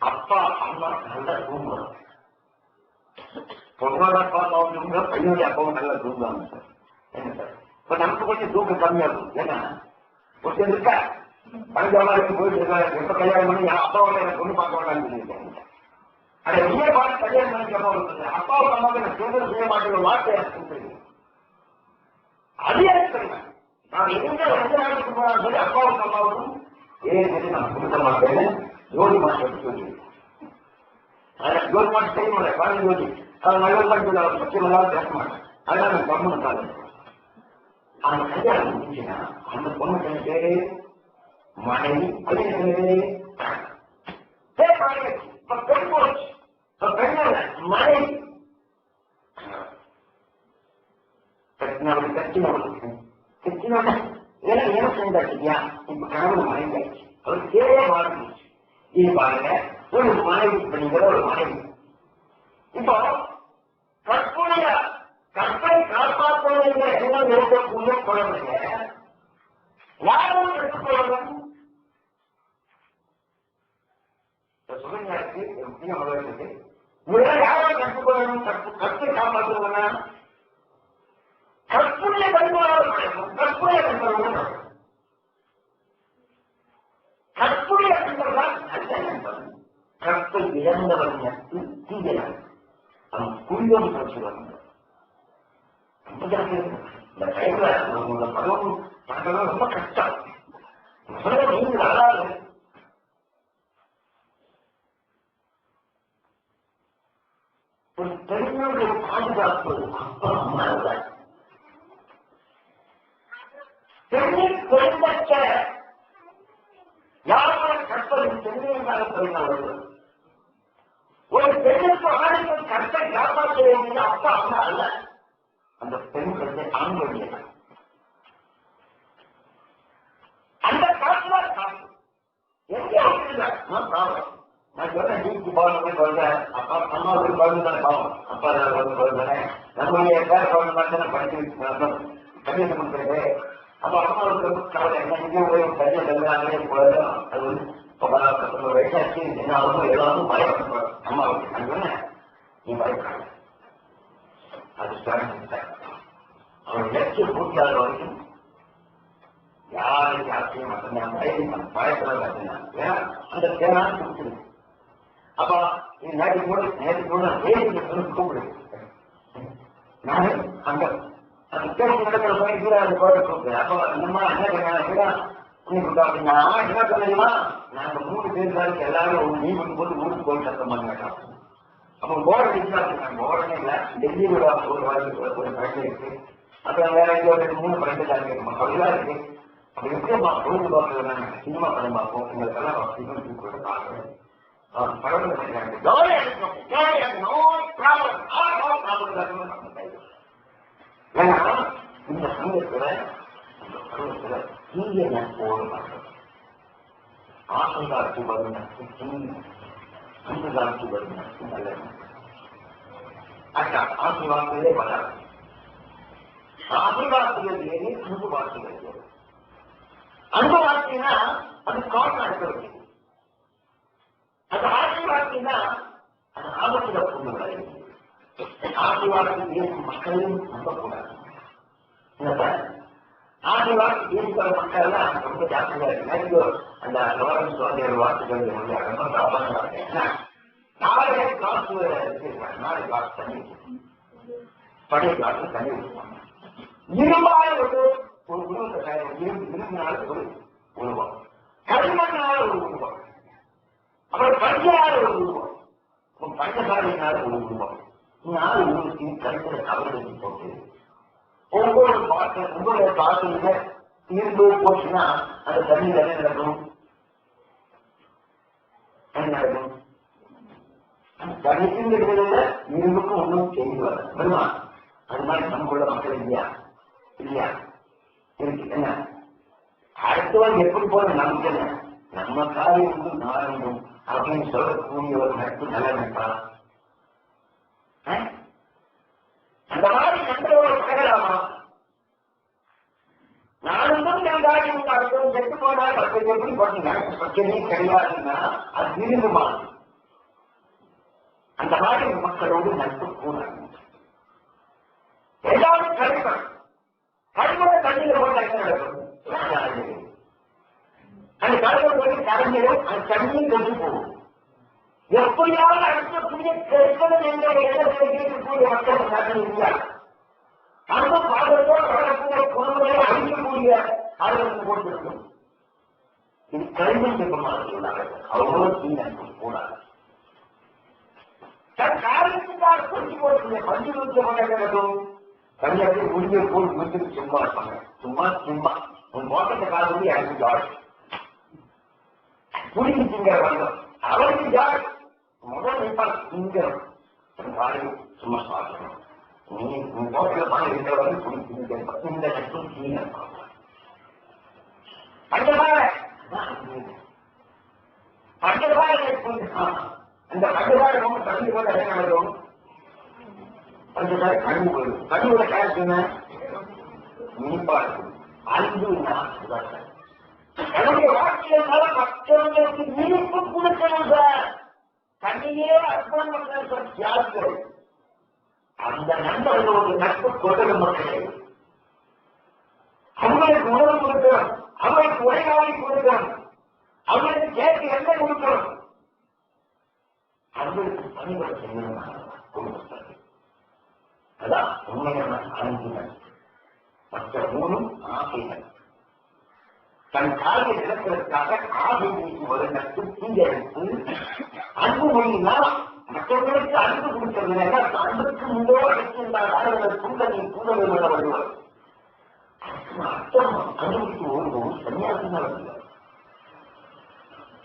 அப்பா அம்மா நல்லா தூங்குவாங்க. பொண்ணோட அப்பா அம்மாவும் தூங்க, பையனுடைய அப்பாவும் நல்லா தூங்குவாங்க சார். என்ன சார் இப்ப நமக்கு கொஞ்சம் தூக்கம் கம்மியாகும். ஏன்னா ஒருத்தர் இருக்கா பஞ்சாபாத்துக்கு போயிட்டு எப்ப கல்யாணம் பண்ணி அப்பாவோட எனக்கு பொண்ணு பார்க்க வேண்டாம்னு சொல்லியிருக்காங்க. அதை நீயே பார்த்து கல்யாணம் பண்ணிக்க போறது அப்பாவுக்கு அம்மாவுக்கு எனக்கு தேர்தல் செய்ய மாட்டேங்கிற வார்த்தை எனக்கு தெரியும். அது எனக்கு தெரியும். நான் எங்க எந்த நாட்டுக்கு போனாலும் சரி அப்பாவுக்கு அம்மாவுக்கும் சரி நான் கொடுக்க மாட்டேன் ஜோடி மாட்டேன்னு சொல்லியிருக்கேன். ஜோடி மாட்டு செய்ய மாட்டேன் பாருங்க ஜோடி அது நல்ல பட்சம் எல்லாரும் பேச மாட்டேன். அதனால நான் கம்மன் காலம் அந்த கல்யாணம் முடிச்சுன்னா அந்த பொண்ணு பேரு மனைவி பெண் போச்சு மனைவி கட்டினோட என்ன செஞ்சாச்சியா இப்ப கணவன் மனைவி ஆச்சு அவர் தேவையே மாறிடுச்சு. இது பாருங்க ஒரு மனைவி பண்ணிக்கிற ஒரு மனைவி இப்போ கற்பை காப்பாற்றுவதில் என்ன இருக்கக்கூடிய குழந்தைங்க யாரும் எடுத்துக்கொள்ளணும். சுகன்யாருக்கு முதலுக்கு முதல்ல யாரும் கற்றுக்கொள்ளணும். கற்பை காப்பாற்றுவதுனா கற்புடைய கண்பாளர் கற்புடைய கண்பாளர் கற்புடைய கண்பாளர் நல்ல நண்பன். கற்பை இழந்தவன் தீயவன் அவன் குழுவம் சொல்லுவாங்க. இந்த கையில பருவம் பார்க்கணும் ரொம்ப கஷ்டம். நீங்கள் அதாவது ஒரு பெண்ணுடைய பாதுகாப்பு அப்பா அம்மா இல்லை. பெண்ணை குறைந்தற்ற யாரும் கற்பது பெண்ணியமாக பெருமாள் ஒரு பெண்ணுக்கு ஆணைகள் கற்பை காப்பாற்ற வேண்டிய அப்பா அம்மா அல்ல. அந்த பெண் குழந்தை ஆண்களுடைய அந்த காசுல காசு எங்கே பாவம். நான் சொல்றேன் நீக்கு பாவம் சொல்றேன் அப்பா அம்மாவுக்கு குழந்தை தானே பாவம். அப்பா குழந்தை நம்மளுடைய பேர குழந்தை மாதிரி படிச்சு கல்யாணம் கொடுக்குறது. அப்ப அம்மாவுக்கு ரொம்ப கவலை என்ன இங்கே போய் கல்யாணம் கல்யாணமே போதும். அது வந்து வயசாச்சு என்ன ஆகும் எல்லாரும் பயப்பட அம்மாவுக்கு நான் சொன்னேன் நீ பயப்படாது. அது அவன் இலட்சிய பூர்த்தியாகிற வரைக்கும் யாருக்கு ஆசையும் மட்டும்தான் பயப்பட பார்த்தீங்கன்னா அந்த தேனான்னு கொடுத்துருக்கு. அப்ப நேற்று கூட கூப்பிடு நானு அங்க அந்த தேர்ச்சி நடக்கிற பணிக்கு அந்த கோட்டை கூப்பிடு. அப்போ என்னம்மா என்ன அப்படின்னா என்ன சொல்லுமா நாங்க 3 பேர் தான் எல்லாரும் நீ போட்டு ஊருக்கு போய் சத்தமாக கேட்டோம். அப்போ போர்டு அடிக்கலாம் போர்டனே இல்லை டெல்லியோட ஒரு பழக்கம் இருக்கு. அப்புறம் வேற எங்கேயோ 3 பழக்கத்தான் இருக்கு அப்படிலாம் இருக்கு. அப்படி எப்படிமா பொழுது பார்க்கறது சினிமா படம் பார்ப்போம். உங்களுக்கெல்லாம் பார்க்கணும் படம் ஏன்னா இந்த சமயத்துல இந்த பருவத்துல தீய நட்போடு பார்க்கணும். ஆசைகாட்சி வரும் நட்பு தீய அன்புகாட்சி வரும் நட்பு நல்ல அக்கா ஆசை வாக்குகளே வராது. ஆசை வாக்குகள் ஏறி அன்பு வாக்குகள் ஏறும். அன்பு வாக்கினா அது காரணம் நடக்கிறது. அது ஆசை வாக்கினா அது ஆபத்துல பொண்ணு ஆசைவாக்கு பேசும் மக்களையும் நம்பக்கூடாது. ஆசைவாக்கு பேசுகிற மக்கள் எல்லாம் ரொம்ப ஜாக்கிரதா இருக்கு. அந்த கவர்மெண்ட் சுவாதியோட வாக்குகள் ரொம்ப சாப்பாடு நாளை காசு நாளை காசு பண்ணி பழைய காலத்தில் தண்ணி ஊற்றுவாங்க. இரும்பால ஒரு உருவத்தை இரும்பினால ஒரு உருவம், களிமண்ணால ஒரு உருவம், அப்புறம் பஞ்சால ஒரு உருவம், பஞ்சசாலையினால ஒரு உருவம். 4 உருவத்தையும் கருத்துல கவர் வச்சு போட்டு ஒவ்வொரு பாட்டில இரும்பு போச்சுன்னா அந்த தண்ணீர் என்ன நடக்கும்? என்ன நடக்கும்? தண்ணிக்குங்கிறதுல இரும்புக்கும் ஒன்றும் செய்து வர வருமா? அது மாதிரி நமக்குள்ள மக்கள் இல்லையா? இல்லையா? இருக்கு. என்ன அடுத்தவன் எப்படி போற நமக்கு என்ன? நம்ம காரியம் நாரண்டும் அப்படின்னு சொல்லக்கூடிய ஒரு நட்பு நல்ல நட்பா? அந்த மாதிரி நண்பரோட பழகலாமா? நானும் என் காரியம் அடுத்தவன் செட்டு போனா எப்படி போட்டீங்க? பிரச்சனையே கிடையாதுன்னா அது விரும்புமா? அந்த மாதிரி மக்களோடு நட்பு கூடாது. எல்லாரும் கழிப்பன் கழிவுற தண்ணியில போட்ட என்ன நடக்கும்? அந்த கழிவு போய் கரைஞ்சிடும், அந்த தண்ணியும் கொண்டு போகும். எப்படியாவது அடிக்கக்கூடிய கெடுக்கணும் என்ற எண்ணத்தில் இருக்கக்கூடிய மக்கள் நாட்டில் இல்லையா? அந்த பாதத்தோடு வளரக்கூடிய குடும்பங்களை அழிக்கக்கூடிய ஆளுநர்கள் போட்டிருக்கும். இது கழிவு சொன்னாங்க. அவ்வளோ தீங்கு கூடாது. தன் காரியத்துக்காக சொல்லி போட்டு பஞ்சு நிறுத்த மாட்டேங்கிறதும் கல்யாணத்தை முடிஞ்ச போல் முடிஞ்சு சும்மா இருப்பாங்க. சும்மா சும்மா உன் மோட்டத்தை காரணம் எனக்கு ஜாய் புரிஞ்சுங்க வந்தோம். அவருக்கு ஜாய் முதல் நினைப்பாங்க திங்கம் காரியம் சும்மா சாப்பிடணும். நீ உன் மோட்டில பணம் இருக்கிறவரை புரிஞ்சுங்க. இந்த நட்பும் தீங்க பஞ்சபாக அந்த பஞ்சபாக ரொம்ப தண்ணி போல என்ன நடக்கும்? பஞ்சபாக கழிவு போயிடும். கழிவுல காய்ச்சுன்னா இனிப்பா இருக்கும். அன்புன்னா என்னுடைய வாழ்க்கையினால மற்றவங்களுக்கு இனிப்பு கொடுக்கணும் சார். தண்ணியே அர்ப்பணம் பண்ற தியாகிகள். அந்த நண்பர்களோட நட்பு தொடர் மக்களே. அவங்களுக்கு உணவு கொடுக்கிறோம், அவங்களுக்கு உரையாடி கொடுக்கிறோம், அவங்களுக்கு கேட்க என்ன கொடுக்கிறோம், அவங்களுக்கு பணிகளை செய்யணும் கொடுக்கிறது. அதான் உண்மையான அன்புகள். மற்ற மூணும் ஆசைகள். தன் காரிய நிலத்திற்காக ஆசை நீக்கி வரும் நட்பு தீயெடுத்து அன்பு மொழினா மற்றவர்களுக்கு அன்பு கொடுக்கிறது. அன்புக்கு முன்போ அழைக்கின்றார் கூட்டணியின் கூடல் உள்ள வருவார். அர்த்தம் அனுமதிக்கு ஓடுவோம் சன்னியாசினால்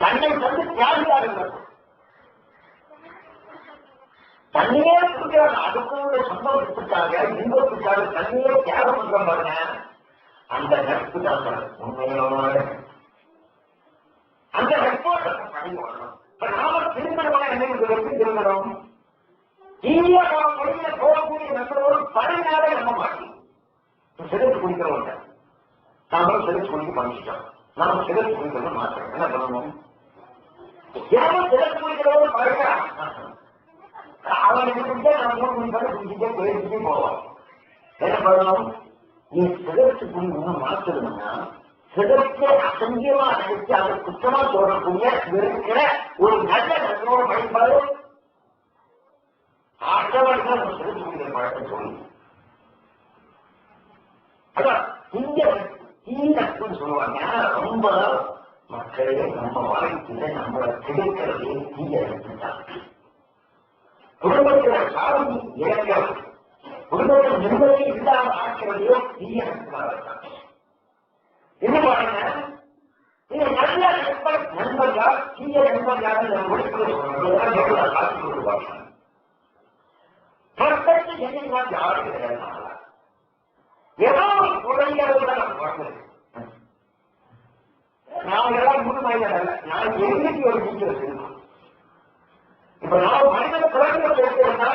தன்னை தந்து தியாகியாக இருக்கும். தண்ணியே கொடுக்கிறாங்க. அதுக்குள்ள சந்தோஷத்துக்காக இன்பத்துக்காக தண்ணியே தியாகம் பண்ற பாருங்க. அந்த நட்பு தான் உண்மையோட அந்த நட்போட பணி வரணும். இப்ப நாம திருமணமான நினைவுகளுக்கு திருமணம் இந்திய மொழியில போகக்கூடிய நண்பரோடு பணியாலே நம்ம மாட்டோம். சிறப்பு குடிக்கிறவங்க நாமளும் சிறப்பு குடிக்க பண்ணிட்டோம். நாம சிறப்பு குடிக்கிறது மாற்றோம். என்ன பண்ணணும்? யாரும் சிறப்பு குடிக்கிறவங்க பழகிறான். அவனுக்கு குடிச்சா நம்ம குடிச்சுட்டே போயிட்டு போவோம். என்ன பண்ணணும்? நீ சிகரெட்டு குடி ஒன்றும் மாற்றணும்னா சிகரெட்டை அசங்கியமா நினைச்சு அதை குற்றமா தோறக்கூடிய இருக்கிற ஒரு நல்ல நண்பரோட பயன்பாடு ஆற்றவர்கள் நம்ம சிகரெட்டு குடிக்கிற பழக்கம் சொல்லி அதான் தீநட்புன்னு சொல்லுவாங்க. ரொம்ப மக்களே நம்ம வாழ்க்கையில நம்மளை கிடைக்கிறதே தீய நட்புதான். குடும்பத்தில சாதி இழக்கிறது, குடும்பத்தில் நிம்மதி இல்லாம ஆக்கிறதையோ தீய நட்புதான். என்ன பாருங்க, நீங்க நல்ல நண்பர்களா தீய நண்பர்களாக காட்சி கொடுப்பாங்க. என்னைக்கு யாரும் கிடையாது. ஏதோ ஒரு குறைகளோட நான் வாழ்ந்தேன். நான் எல்லாம் முழுமையாக நான் என்னைக்கு ஒரு வீட்டில் வச்சிருக்கோம். இப்ப நான் மனிதன குழந்தை பேசுறேன்னா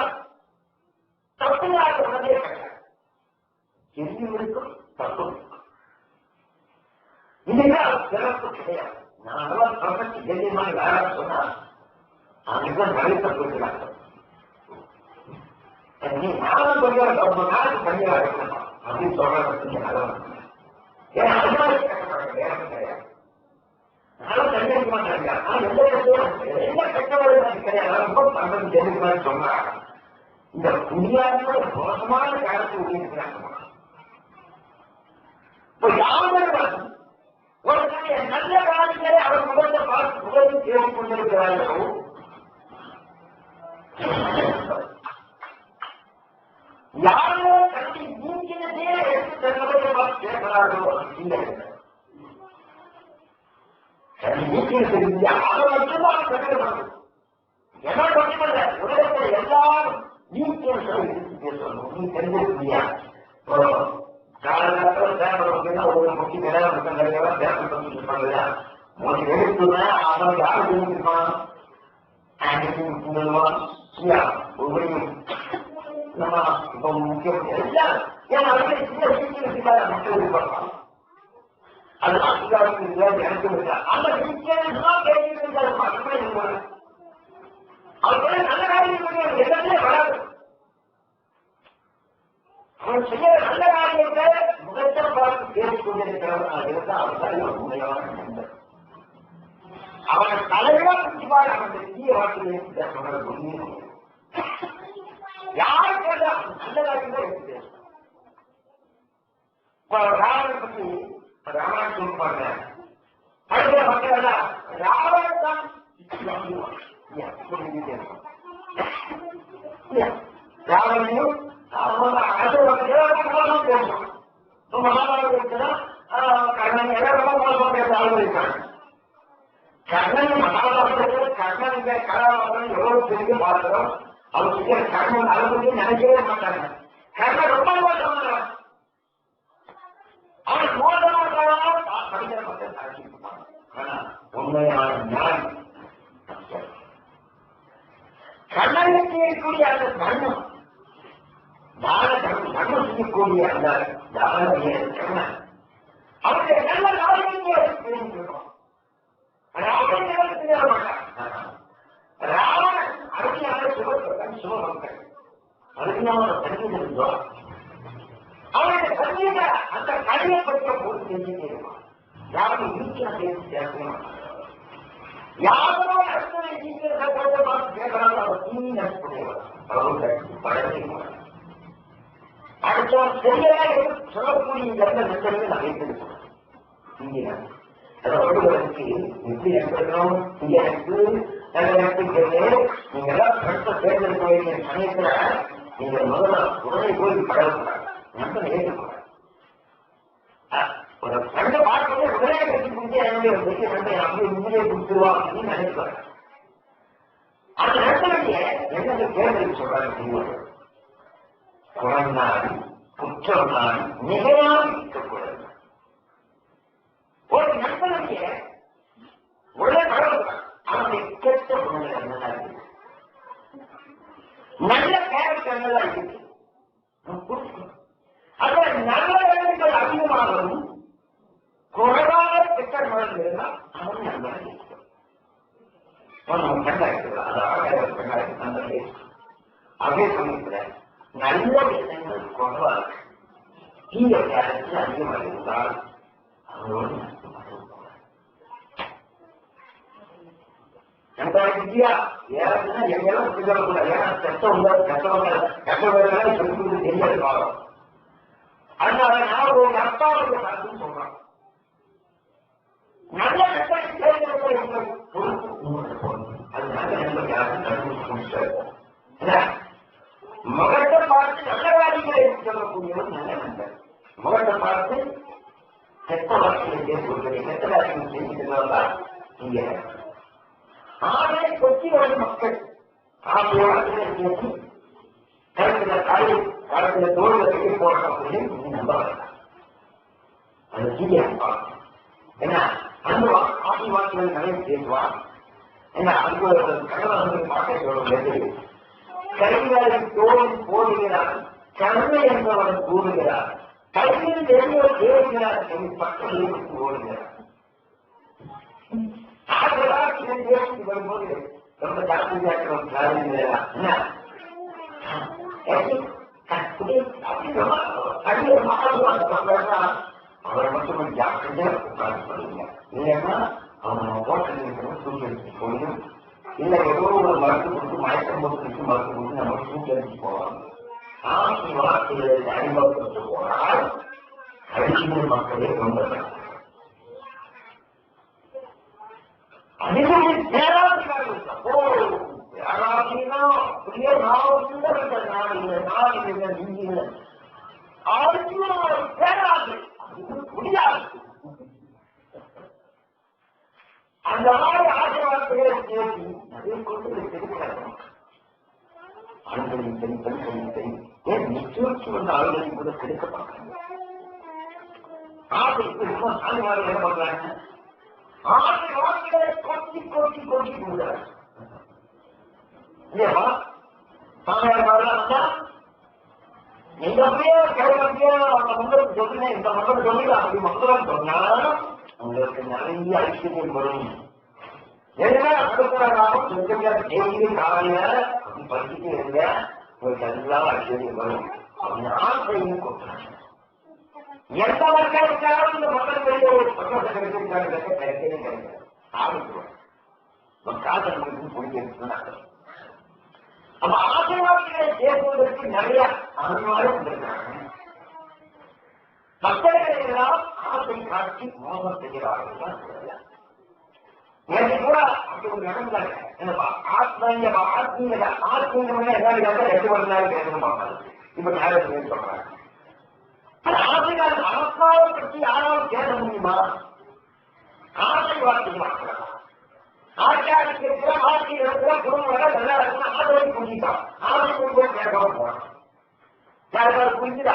தப்புனாக உடனே எரியும் தப்பு. இதுதான் சிறப்பு கிடையாது. நான் எல்லாம் பிரபத்தி தைரியமாக யாராவது சொன்னா அவனுக்கு மனித போயிடலாம். நீ நானும் கொஞ்சம் ரொம்ப நாளுக்கு பண்ணியா இருக்கணும் அப்படின்னு சொல்றது. ஏன்னா அதனால கிடையாது. நானும் தண்டிக்க மாட்டேன். நான் எந்த கட்டவர்கள் கிடையாது. ரொம்ப பண்றது தெரியுமான்னு சொன்னாங்க. இந்த புரியாத மோசமான காலத்தை உபயோகிக்கிறாங்க. இப்போ யாரும் ஒரு நல்ல காலத்திலே அவர் முகத்தை பார்த்து முகத்தை தேடிக் கொண்டிருக்கிறார்களோ யாரோ தன்னை நீக்கினதே எடுத்து தன்னுடைய பார்த்து கேட்கிறார்களோ இல்லை, நீக்கினது இல்லை, அதை மட்டும்தான் கற்றுக்கணும். என்ன மட்டுமல்ல, உலகத்தில் எல்லாரும் நீக்கியம் பேசணும். நீ தெரிஞ்சிருக்கியா காலகட்டத்தில் தேவைப்படுறதுன்னா ஒரு முக்கிய நிலையம் தேவைப்படுறது உனக்கு எடுத்துனா அவன் யாரு தெரிஞ்சிருப்பான் ஒவ்வொரு நம்ம இப்போ முக்கியம் எல்லாம் ஏன்னா சின்ன சீக்கிரம் மக்கள் எதிர்பார்ப்பாங்க. அது அதிகாரத்துக்கு எனக்கு இருக்கா அந்த சீக்கிரம் கேள்வி அவரு நல்ல காரியம் எல்லாமே வராது. அவன் செய்ய நல்ல காரியத்தை முகத்தை பார்த்து பேசிக் கொண்டிருக்கிறவன் இருந்தால் அவன் உண்மையான நண்பர். அவனை தலைவா பிடிப்பார். அவனுடைய தீய வார்த்தையை யார் கேட்டா நல்ல காரியம் தான் எடுத்து பேசும். ராவணனை பற்றி ராமாயணம் சொல்லுவாங்க. அடுத்த மக்கள் ராவணன் தான் ராவணையும் கர்ணன் இருக்காங்க. கர்ணன் மகாபாரதத்தில் கர்ணன் இந்த கதாபாத்திரம் எவ்வளவு தெரிஞ்சு பார்க்கிறோம். அவருக்கு கர்ணன் அளவுக்கு நினைக்கவே மாட்டாங்க. கர்ணன் ரொம்ப மோசமான அவன் மோசமான படிக்கிற மக்கள் சாட்சிப்பாங்க. ஆனா உண்மையான ஞான் கண்ணனுக்கு இருக்கக்கூடிய அந்த தர்மம் தர்மம் செய்யக்கூடிய அந்த கண்ணன் அவருடைய நல்ல காரியத்தை ராவணன் அருமையான சிவபக்தன் அருமையான தண்ணீர் இருந்தோம். அவருடைய தண்ணீரை அந்த கடையை பற்றிய போது செஞ்சுட்டே இருப்பான். யாரும் வீட்டில் பேசி சேர்க்கணும். யாரோ அடுத்ததை சீக்கிரத்தை போட்டு பார்த்து கேட்கறாங்க. அவர் தீ நஷ்டப்படுவார். அடுத்தவன் சரியாக சொல்லக்கூடிய இந்த நெஞ்சத்தை நான் வைத்திருக்கிறோம். அதற்கு எப்படி எடுக்கணும் எனக்கு நீங்க எல்லாம் கருத்தை தேர்ந்தெடுக்க வேண்டிய சமயத்துல நீங்க முதல்ல உடனே போய் பழகக்கூடாது. நண்பன் ஏற்றுக்கூடாது. ஒரு சண்டை பார்க்கவே உடனே கட்டி கொடுத்து என்னுடைய பெரிய சண்டை அப்படியே உண்மையை கொடுத்துருவா அப்படின்னு நினைப்பாரு. அந்த நண்பனுடைய என்னென்ன தேர்தல் சொல்றாங்க. குழந்தான் குற்றம் தான் மிகையாக இருக்கக்கூடாது. ஒரு நண்பனுடைய உடனே பழகுறான். அவனுடைய கெட்ட குணங்கள் என்னதான் இருக்கு, நல்ல கேரக்டர் என்னதான் இருக்கு. அந்த நல்ல எண்ணங்கள் அதிகமாகவும் குறைவாக கெட்ட குணங்கள் இருந்தால் அவன் நண்பன் இருக்கிறான். அதே சமயத்துல நல்ல விஷயங்கள் குறைவாக தீய கேரக்டர் அதிகமாக இருந்தால் அவனோடு வித்தியா ஏன்னா எங்கெல்லாம் சொல்லக்கூடாது. ஏன்னா கஷ்டவங்க சொல்லி தெரியாது பாடம். அதனால நான் ஒரு அப்பாவுக்கு பார்த்து சொல்றேன். நல்ல கஷ்டம் தேர்ந்தெடுக்க அது நல்ல நண்பர் யாரும் முகத்தை பார்த்து நல்லவாதிகளை சொல்லக்கூடியவர் நல்ல நண்பர். முகத்தை பார்த்து கெட்ட வார்த்தைகளை பேசுவது கெட்ட வார்த்தைகள் பேசிட்டு இங்க ஆகவே கொச்சி வரும் மக்கள் ஆசையோட பேசி கருத்துல காலை காலத்துல தோல்ல கட்டி போடுற அப்படின்னு நீ நம்ப வேண்டாம். அது சீக்கிரம் பார்க்கணும். ஏன்னா அந்த ஆசி வாக்குகள் நிறைய பேசுவான். ஏன்னா அந்த கணவன் பார்க்க சொல்லுவது கைகளை தோல் போடுகிறார், கருணை என்பவன் கூறுகிறார், கையில் தெரியவர் தேடுகிறார், பக்கத்தில் ஓடுகிறார். வரும்போது ரொம்ப தாக்கம் அவரை மட்டும் ஜாக்கிரதையா உட்கார்ந்து சொல்லுங்க. இல்லைன்னா அவன் ஹோட்டல் சூழ்நிலை போயிடும். இல்ல ஏதோ ஒரு மருந்து கொடுத்து மயக்கம் போட்டு மருந்து கொடுத்து நம்ம சூழ்ச்சி போவாங்க. ஆட்சி வார்த்தைகளை அறிமுகப்படுத்த போனால் கழிவு மக்களே ரொம்ப அதிகம் பேராசிரியர்கள் பேராசிரியர் பெரிய நாடு இந்தியில் பேராது முடியாது. அந்த மாதிரி ஆசீர்வாதங்களை பேசி அதை கொண்டு தெரிவிக்கிறார்கள். ஆண்களின் சரி பெண்களின் சரி ஏன் நிச்சயிச்சு வந்த ஆண்களின் கூட கிடைக்க பார்க்கிறாங்க. ஆசைக்கு ஆண்கள் என்ன பண்றாங்க? ஆசை வார்த்தைகளை கொட்டி கொட்டி கொட்டி கொடுக்குறாங்க. இல்லையா சாமியார் வந்தா எங்க அப்படியே கேட்கறதுக்கே அந்த மக்களுக்கு சொல்லுங்க, இந்த மக்கள் சொல்லுங்க அப்படி மக்களும் சொன்னாலும் உங்களுக்கு நிறைய ஐஸ்வர்யம் வரும். என்ன கொடுக்கிறாலும் சொல்லுங்க டெய்லி காலையில அப்படி படிச்சுட்டு இருங்க, உங்களுக்கு எல்லாம் ஐஸ்வர்யம் வரும் அப்படின்னு ஆசையும் கொடுக்குறாங்க. எந்த மக்கள் இருக்காலும் இந்த மக்கள் வெளியே ஒரு சந்தோஷம் கிடைச்சிருக்காங்க கிடைக்கவே கிடையாது. ஆரம்பிச்சுருவாங்க காசை நமக்கு பிடிக்கிறது. நம்ம ஆசீர்வாதங்களை பேசுவதற்கு நிறைய அனுமானம் வந்திருக்கிறாங்க. மக்கள்களை எல்லாம் ஆசை காட்சி மோசம் செய்கிறார்கள். நேற்று கூட அப்படி ஒரு நடந்தாங்க. ஆத்மீகம் என்ன 2 மணி நேரம் பேசணும் பார்ப்பாங்க. இப்ப நேரம் சொல்றாங்க. ஆசைகள் அரசாவை பற்றி யாராலும் பேச முடியுமா? ஆசை வார்த்தைகள் ஆட்சியாளருக்கு இருக்கிற ஆட்சியில் இருக்கிற குடும்பங்கள் நல்லா இருக்குன்னா ஆதரவை புரிஞ்சுட்டான். ஆதரவை குடும்பம் கேட்காம போறான். யாருக்காவது புரிஞ்சுதா?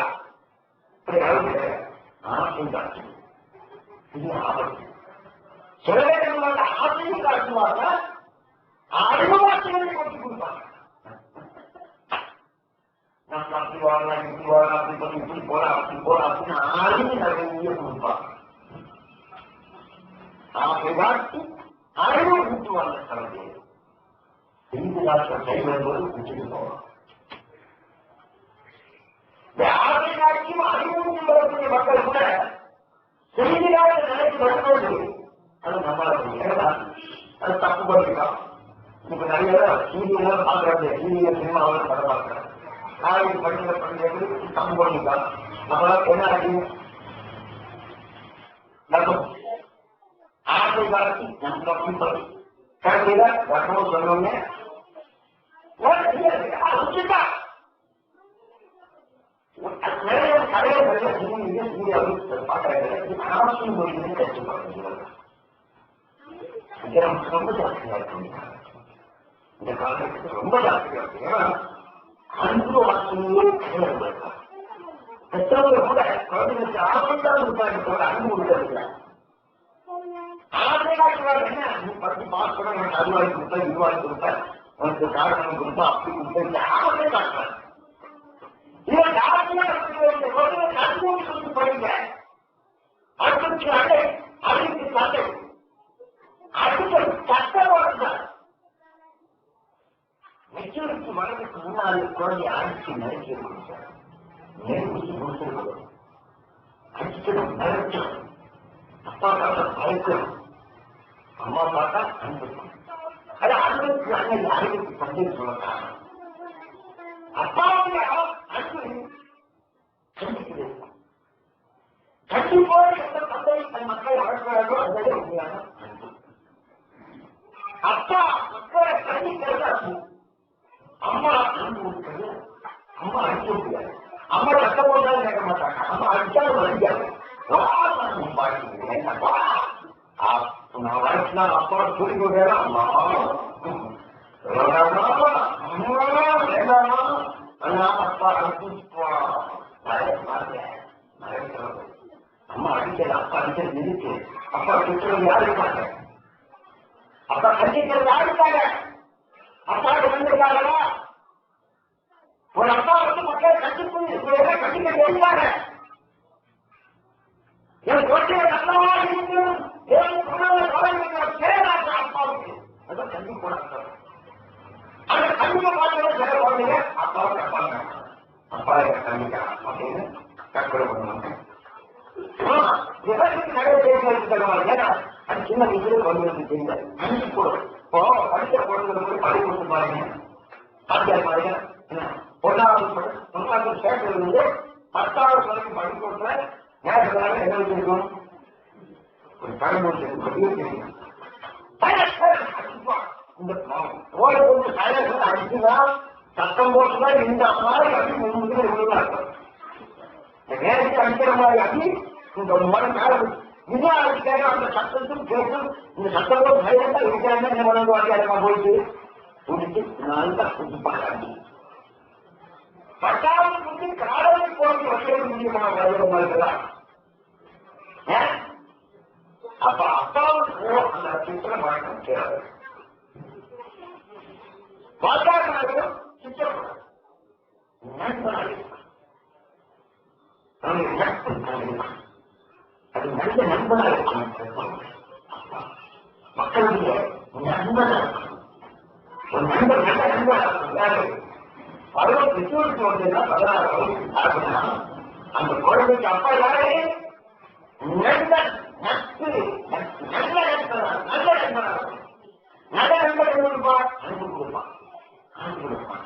ஆசை காட்சி இது ஆபத்து. சில பேர் ஆசையும் காட்டுவாங்க, அறிவாசைகளை கொண்டு கொடுப்பாங்க. நம்ம அப்படி வாழலாம் இப்படி வாழலாம் அப்படி பண்ணி இப்படி போலாம் அப்படி போலாம் அப்படின்னு அறிவு நிறைய கொடுப்பாங்க. ஆசை காட்டி அறிவு ஊட்டுவாங்க. கலந்து இந்து ராஷ்டிரம் கைவிடும்போது குச்சிட்டு போவாங்க. ஆசை காட்சியும் அறிவு ஊட்டி வரக்கூடிய மக்கள் கூட செய்தியாக நினைத்து வரும்போது அது நம்மளால அது தப்பு பண்ணிக்கலாம். இப்ப நிறைய சீரியல் பாக்குறாங்க, சீரியல் சினிமாவில் படம் பார்க்கிறாங்க. நாளைக்கு படிக்கிற பண்டிகைகள் தப்பு பண்ணிக்கலாம். நம்மளால என்ன ஆகும்? ஆசை காட்சி நம்ம கடைசியில வரணும் சொன்னோன்னே நிறைய கடையை நிறைய சீரியல் பார்க்கறாங்க. ஆசையும் மொழிகளை கற்றுப்பாங்க. ரொம்ப ஜாஸ்தியா இருக்கு. இந்த காலகட்டத்தில் ரொம்ப ஜாஸ்தியா இருக்கு. ஏன்னா அன்பு வாசனையே கிடையாது. பெற்றவர்கள் கூட குழந்தைகளுக்கு ஆசைதான் இருக்காங்க தவிர அன்பு உள்ளதில்லை. ஆசை காட்டுவாங்க. என்ன நீ பற்றி பார்க்கணும், எனக்கு அது வாங்கி கொடுத்தா இது வாங்கி கொடுத்தா உனக்கு காரணம் கொடுத்தா அப்படி கொடுத்தா ஆசை காட்டுறாங்க. இவன் ஆசையா இருக்கிற குழந்தைகளுக்கு அன்பு சொல்லி படிங்க. அடுத்ததுக்கு அடை அதுக்கு சண்டை அடுத்த சட்டமாக மெச்சூரிட்டி வரதுக்கு முன்னாடி குழந்தைய அடிச்சு நெருக்கி கொடுத்தார். நெருக்கி முடிச்சிருக்கணும், அடிக்கணும், நெருக்கணும். அப்பா பார்த்தா பயக்கணும், அம்மா பார்த்தா அன்புக்கும். அது அன்புக்கு அண்ணன் அறிவுக்கு சந்தைன்னு சொல்லட்டாங்க. அப்பாவுடைய அன்பு கண்டிக்கிறது. கண்டிப்போடு எந்த தந்தை தன் மக்களை வளர்க்கிறார்களோ அதே உண்மையான அன்பு. அப்பா மக்களை கண்டிக்கிறது அன்பு. அம்மா அன்பு கொடுக்கிறது. அம்மா அடிக்க முடியாது. அம்மா சட்டம் போட்டாலும் கேட்க மாட்டாங்க. அம்மா அடிச்சாலும் வலிக்காது. நான் வயசுனா அப்பா சொல்லி கொடுத்தா அம்மா அப்பா அம்மா அடிக்கிறது. அப்பா அடிக்கிறது இருக்கு. அப்பா அடிக்கிறது யாரு இருக்காங்க? அப்பா கண்டிக்கிறது யாரு இருக்காங்க? அப்பாவுக்கு வந்திருக்காங்களா? ஒரு அப்பா வந்து மக்கள் கண்டிப்பு கண்டிக்க தெரியாத என் கொட்டையை நல்லவா இருக்கும் பேராக அப்பாவுக்கு அதான் கண்டிப்பு. அந்த கண்டிப்பை பார்த்து சில குழந்தைங்க அப்பாவுக்கு அப்பாங்க அப்பா கண்டிக்கலாம் அப்படின்னு தற்கொலை பண்ணுவாங்க. நிறைய பேர் ஏன்னா அது சின்ன வயசுல குழந்தைகளுக்கு தெரியல. கண்டிப்பு இப்போ படிக்கிற குழந்தைகளுக்கு பள்ளி கொடுத்து பாருங்க, பாத்தியா பாருங்க, ஒன்னாவது சேர்க்கை வந்து 10வது வரைக்கும் பள்ளி கொடுத்த நேரத்தில் என்ன வச்சிருக்கும், ஒரு தலைமுறை இந்த ஓட கொஞ்சம் சைலன்ஸ் அடிச்சுதான் சத்தம் போட்டுதான் இந்த மாதிரி அப்படி முன்னுக்கு இருக்கும். இந்த நேரத்தை அடிக்கிற மாதிரி அப்படி இந்த மரம் மேல இன்னும் அதுக்காக அந்த சத்தத்தும் கேட்கும். இந்த சத்தம் போட்டு சைலண்டா இருக்கிறாங்க. என்ன பண்ண வாட்டியா போயிட்டு குடிச்சு நல்லா குடிச்சு பார்க்காங்க. 10வது குடிச்சு காலையில் போட்டு வசதி முடியுமா வருகிறமா இருக்கலாம். அப்ப அப்பாவுக்கு அந்த சித்திர வழக்கம் தேவை. வாக்காளர்களும் சித்திரப்படும் அது நல்ல நண்பனாக இருக்கணும். மக்களுடைய நண்பனாக இருக்கணும். ஒரு நண்பர் நல்ல நண்பனாக இருக்கணும். பருவம் பெற்றோருக்கு வந்ததுன்னா 16 வயசு ஆகுதுன்னா அந்த குழந்தைக்கு அப்பா யாரு? நண்பன், நட்பு, நல்ல நண்பனா, நல்ல நண்பனா, நல்ல நண்பன் என்ன கொடுப்பான்? அன்பு கொடுப்பான், அன்பு கொடுப்பான்.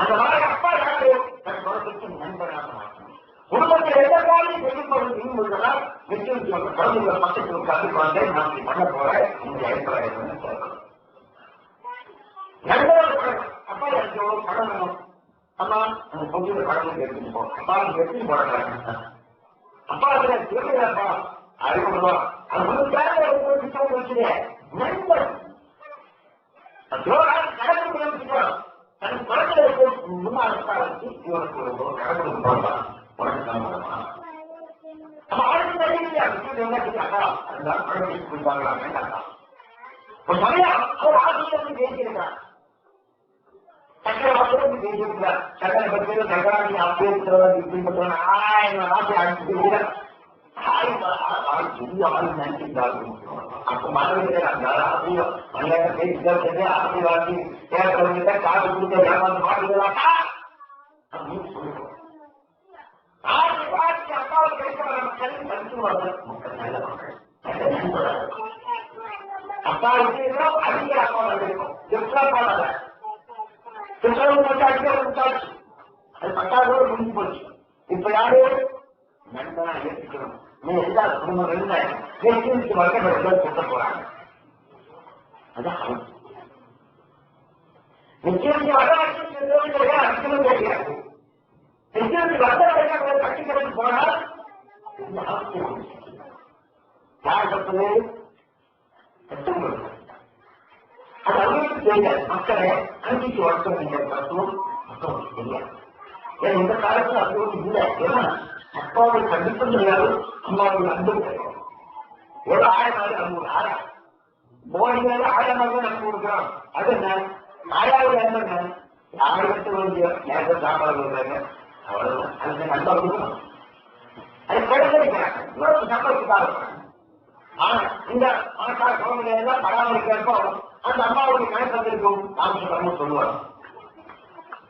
அந்த மாதிரி அப்பா யாரு? தன் குழந்தைக்கு நண்பனாக மாற்றணும். குடும்பத்தில் எந்த காலையும் செய்யப்படும் உள்ளதால் நிச்சயம் குழந்தைகள் பக்கத்தில் உட்கார்ந்து குழந்தை நான் பண்ண போறேன் உங்களுடைய அபிப்பிராயம் கேட்கணும். நண்பர்கள் அப்பா எனக்கு எவ்வளவு பணம் வேணும், அம்மா அந்த பொங்கல பழம் எடுத்துட்டு போ, அப்பா எடுத்துட்டு போறாங்க, அப்பா அதுல திருவிழாப்பா 60 ரூபா அது வந்து தேவை வச்சுக்க நண்பர் கடவுள் தன் குழந்தைகளுக்கு முன்னாள் வச்சு இவருக்கு கடவுளுக்கு போடலாம். நம்ம ஆளுக்கு கொடுப்பாங்களா வேண்டாம். ஒரு சமயம் அவர் ஆசிரியர் பேசியிருக்கிறார். சக்கர வாசலும் பேசியிருக்கிறார். சக்கரை பற்றி சக்கராட்சி அப்பேசுறவர் இப்படி பண்றவன் ஆசை அழைச்சிட்டு பெரிய ஆள் நினைச்சிருந்தார்கள். அப்ப மனதில் அந்த ஆசையும் மனிதனை பேசிட்டு ஆசைவாசி கேட்கறவங்கிட்ட காசு கொடுத்த ஏமாந்து மாட்டுகளாக்கா அப்படின்னு சொல்லுவோம். ஆசைவாசி அப்பாவை கேட்கிற மக்கள் மருத்துவர்கள் மக்கள் நல்ல மக்கள் அப்பாவுக்கு அதிக அப்பாவை இருக்கும். எப்பாப்பாள அடிக்காச்சு அது 10வது முடிஞ்சு போச்சு. இப்ப யாரு நண்பனா ஏற்றுக்கணும். நீ எல்லா குடும்பங்களும் வழக்கப்பட சொல்ல போறாங்க. அதான் நிச்சயம் வரலாற்று அடிக்கணும் கிடையாது. நிச்சயத்துக்கு வர்த்தக கட்டிக்கிறது போனால் யார் சொல்றது கஷ்டம் கொடுக்க அது அவங்களுக்கு தெரியாது. மக்களை அனுப்பிச்சு வளர்க்க வேண்டிய தத்துவம் மக்களுக்கு தெரியாது. ஏன்னா இந்த காலத்துல அப்படி ஒன்று இல்லை. ஏன்னா அப்பாவை கண்டிப்பா தெரியாது, அம்மாவுடைய அன்பு கிடையாது. எவ்வளவு ஆழமாக நம்ம ஆழ போய்கள் ஆழமாக நம்ம கொடுக்கிறோம். அது என்ன ஆயாவது என்ன ஆயிரத்து வேண்டிய நேரத்தை சாப்பாடு கொடுக்குறாங்க, அவ்வளவுதான். அதுக்கு நண்பா கொடுக்கணும். அது கிடைக்கிறாங்க இன்னொரு சம்பளத்துக்காக. ஆனா இந்த மனக்கால குழந்தைகள் எல்லாம் பராமரிக்கிறப்போ அந்த அம்மாவுடைய கணக்கு இருக்கும் ராமசுப்ரமணியம் சொல்லுவாங்க.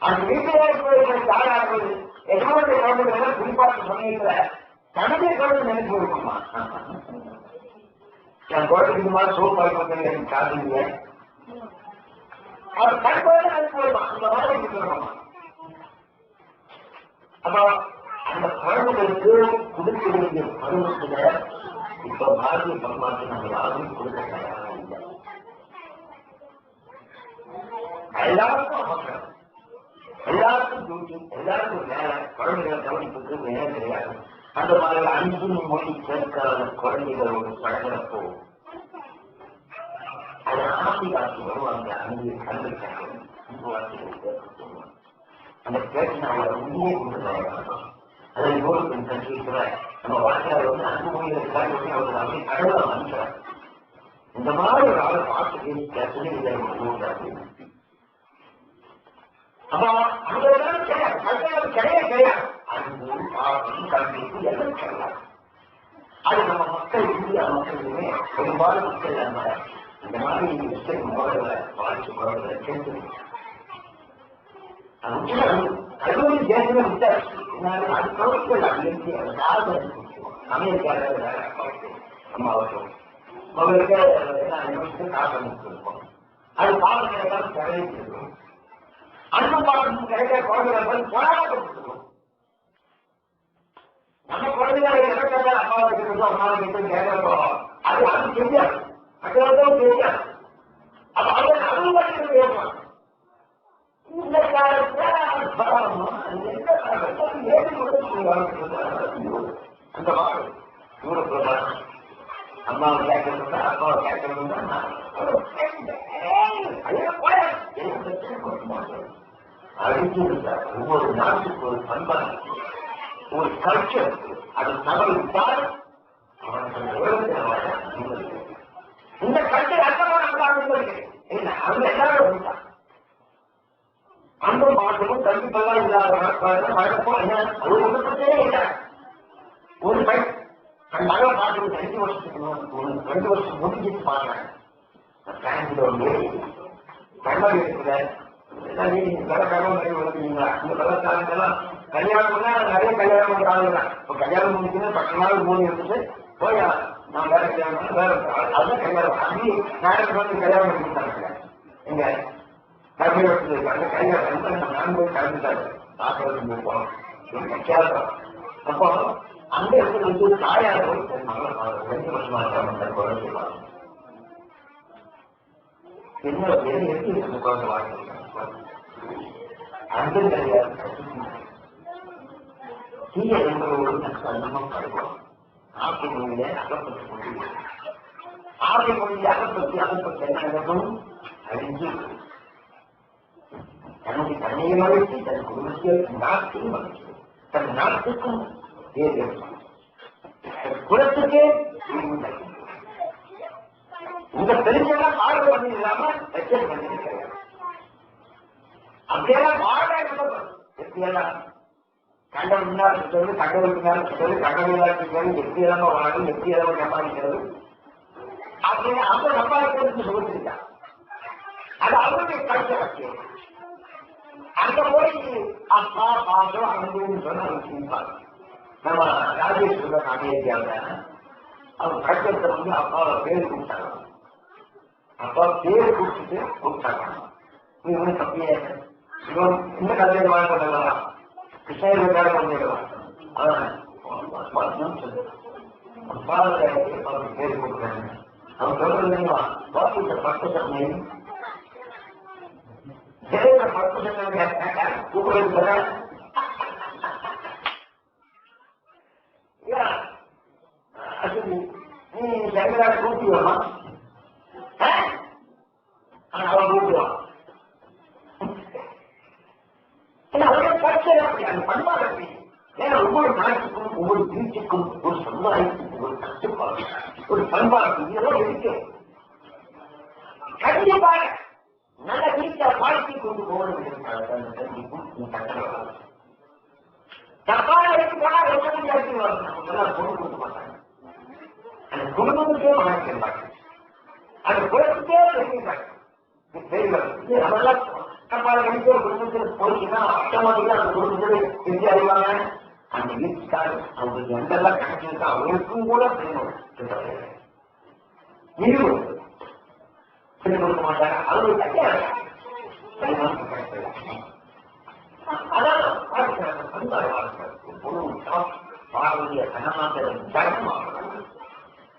அந்த வீட்டிலே இருக்கிற தாயார்கள் எங்களுடைய குழந்தைகளை குறிப்பாட்டு சமயத்துல தனது குழந்தை நினைப்பு இருக்குமா, என் குழந்தைக்கு இந்த மாதிரி சோப்பு வாங்கி எனக்கு காட்டுங்க அவர் கண்போது நினைப்பு வருவான். அந்த மாதிரி இருக்கணுமா. அப்போ அந்த குழந்தைகளுக்கு கொடுக்க வேண்டிய பருவத்துல இப்ப பாரதிய பரமாற்று நம்ம யாரும் கொடுக்க தயாராக இல்லை. எல்லாருக்கும் அவசரம், எல்லாருக்கும் டியூட்டி, எல்லாருக்கும் வேலை, குழந்தைகளை கவனிப்புக்கு வேலை கிடையாது. அந்த மாதிரி அன்பு மொழி சேர்க்காத குழந்தைகளோடு பழகிறப்போ அதை ஆசி காட்சி வருவாங்க. அன்பு கண்டிப்பாக அன்பு வார்த்தைகள் கேட்க சொல்லுவாங்க. அந்த கேட்டு நம்மளை உண்மையே கொண்டு தயாராகும். அதை யோசிக்கும் கண்டிப்பா நம்ம வாழ்க்கையால் வந்து அன்பு மொழிகளை காட்டி அவர்கள் அப்படி கடவுளை மனுஷன் இந்த மாதிரி ஒரு ஆளை பார்த்து கேட்கவே இல்லை. அப்போ அங்கெல்லாம் கிடையாது, கிடையாது. அன்பு பாவம் கல்விக்கு எல்லாம் கிடையாது. அது நம்ம மக்கள் இந்தியா மக்களுமே பெரும்பாலும் மக்கள் நம்ம இந்த மாதிரி விஷயம் முறைகளை வாழ்க்கை முறைகளை கேட்டு கல்லூரி தேசமே விட்டாச்சு. அது பொருட்கள் அமெரிக்காவில் அம்மாவட்டும் அவங்களுக்கு காசு இருக்கும். அது பாடம் கிடைக்காம கிடைக்கும். அந்த பாடம் கிடைக்க குழந்தைகள் போராடப்பட்டிருக்கும். நம்ம குழந்தைகளை இறக்காத அப்பாவுக்கு இருக்கோம், அம்மாவுக்கு கேட்கிறோம். அது அது தெரியாது, மற்றவர்களும் தெரியாது. அப்ப அவங்க அனுமதி வேணும். இந்த காலத்துல அந்த மாதிரி அம்மாவை கேட்கறது அப்பாவை கேட்கறது அழிச்சு ஒவ்வொரு நாட்டுக்கு ஒரு பண்பாடு, ஒரு கல்ச்சர், அது தவறிவிட்டால் இந்த கல்ச்சர் அர்த்தமான என்ன அவங்க எல்லாரும் அந்த மாற்றமும் கண்டிப்பாக இல்லாத அது ஒன்று பிரச்சனையே இல்லை. ஒரு பைக் நகை பார்க்கறது 5 வருஷத்துக்கு 2 வருஷம் முடிஞ்சிட்டு பாக்குறேன். கண்ணாடி இருக்குல்ல, வருவீங்களா இந்த வெள்ளக்காரங்கெல்லாம் கல்யாணம் பண்ணா நிறைய கல்யாணம் பண்றாங்க. இப்ப கல்யாணம் முடிச்சுன்னா 10 நாள் 3 இருந்துட்டு போயா நான் வேற கல்யாணம் வேற அதுதான் கல்யாணம். அப்படி நாளைக்கு வந்து கல்யாணம் பண்ணிட்டாங்க. எங்க அந்த கல்யாணம் நான் போய் கலந்துட்டாங்க பார்க்கறது போனோம். அப்போ அந்த இடத்துல வந்து தாயார் 2 வருஷமா குழந்தை என்ன எப்படி அந்த குழந்தை வாழ்க்கை அந்த கிடையாது. தீய என்பவர்களும் சந்தமாக படுவோம். ஆசை மொழியில அகப்பட்டு கொண்டு ஆசை மொழியை அகப்பட்டு என்ன அழிஞ்சு தனது தன்னையை மகிழ்ச்சி, தன் குடும்பத்தையும் நாட்டையும் மகிழ்ச்சி, தன் நாட்டுக்கும் பேர் குலத்துக்கே இந்த பெருஞ்செல்லாம் ஆர்வம் பண்ணி இல்லாம எச்சரிக்கை பண்ணி கிடையாது. அப்படியெல்லாம் வாழ எப்படியெல்லாம் கண்டவன் முன்னாடி சொல்லி கண்டவன் முன்னாடி சொல்லி கண்டவன் சொல்லி எப்படி இல்லாம வாழும், எப்படி இல்லாம சம்பாதிக்கிறது அப்படின்னு அப்ப சம்பாதிக்கிறதுக்கு சொல்லிருக்காங்க. அது அவருடைய கல்ச்சர். அங்க போய் அப்பா பாசம் அனுபவம் சொன்ன நம்ம ராஜேஷ் அமெரிக்காவில் அவங்க கல்ச்சரத்தை வந்து அப்பாவை பேர் கொடுத்தாங்க. அப்பா பேர் கொடுத்துட்டு கொடுத்தாங்க. இவன் தப்பிய இவன் இந்த கல்யாணம் வாங்க பண்ணலாம், கிருஷ்ணகிரி பண்ணிடலாம். அப்பாவுக்கு பேர் கொடுக்குறாங்க. அவன் சொல்றது இல்லைங்களா, பாத்து பத்து சமய கூப்பிடுறது நீ சங்கராட கூட்டி வரலாம், அவன் கூப்பிடுவான். பண்பாடு ஏன்னா ஒவ்வொரு நாட்டுக்கும் ஒவ்வொரு வீட்டுக்கும் ஒரு சமுதாயத்துக்கும் ஒரு கட்டுப்பாடு, ஒரு பண்பாடு இதெல்லாம் இருக்கு. கண்டிப்பாக நல்ல வீட்டை வாழ்க்கை கொண்டு போகணும். தப்பான எடுத்து போனா ரொம்ப முடியாது பொருள் கொடுக்க மாட்டாங்க. அந்த குடும்பத்துக்கே வளர்க்கிறாங்க, அந்த குலத்துக்கே தெரிவிக்கிறாங்க. நம்மளாம் தப்பான மனித குடும்பத்தில் போச்சுன்னா ஆட்டோமேட்டிக்கா அந்த குடும்பத்தில் செஞ்சு அறிவாங்க. அந்த வீட்டுக்காரர் அவங்களுக்கு எந்தெல்லாம் கணக்கு இருக்கா அவங்களுக்கும் கூட இழிவு சொல்லி கொடுக்க மாட்டாங்க. அவங்களுக்கு கட்டியாரு பாரதிய கண்ணமாத்திரம்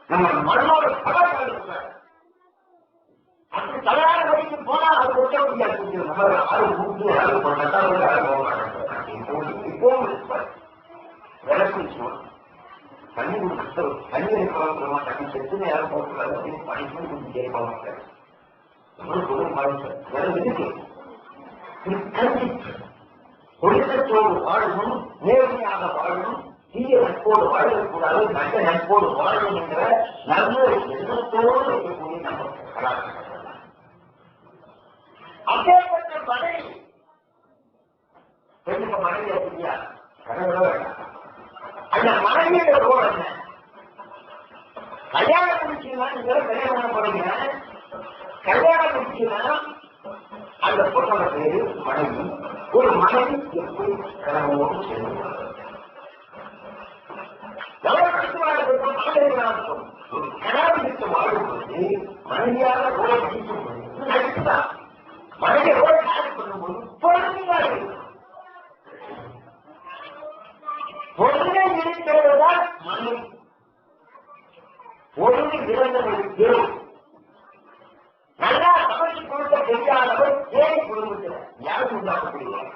நம்ம மனோட கலாச்சாரம் அப்படி கல்யாண வரைக்கும் போனா அது கொடுக்க முடியாது. நம்ம 6 மூன்று 6 தண்ணி தண்ணி இருக்கிறோம் தண்ணி செத்துன்னு யாரும் போகக்கூடாது அப்படின்னு பணிக்கும் கொஞ்சம் கேட்பாங்க. ஒழுக்கத்தோடு வாழணும், நேர்மையாக வாழணும், தீய நட்போடு வாழக்கூடாது, நல்ல நட்போடு வாழணும் என்ற நல்ல எண்ணத்தோடு இருக்கக்கூடிய நம்ம கலாச்சாரம். அப்பேற்பட்ட மனைவி பெண்ணுக்கு மனைவி அப்படியா அந்த மனைவியோட ரோல் என்ன? கல்யாணம் முடிச்சுன்னா நீங்க கல்யாணம் பண்ண போறீங்க. கல்யாணம் முடிச்சுன்னா அந்த பொண்ணோட பேரு மனைவி. ஒரு மனைவி எப்படி கணவனோடு சேர்ந்து எவ்வளவு கஷ்டமாக இருக்கும். ஒரு கணவனுக்கு வாழும்போது மனைவியாக ரோட படிக்கும் போது மனைவியோட கால் பண்ணும்போது பொறுமையா இருக்கும். பொறுமை இருக்கிறதுதான் மனைவி. பொறுமை இறந்தவர்களுக்கு நல்லா சமைச்சு கொடுக்க தெரியாதவர் ஏன் குடும்பத்தில் யாரும் உண்டாக்கப்படுவார்?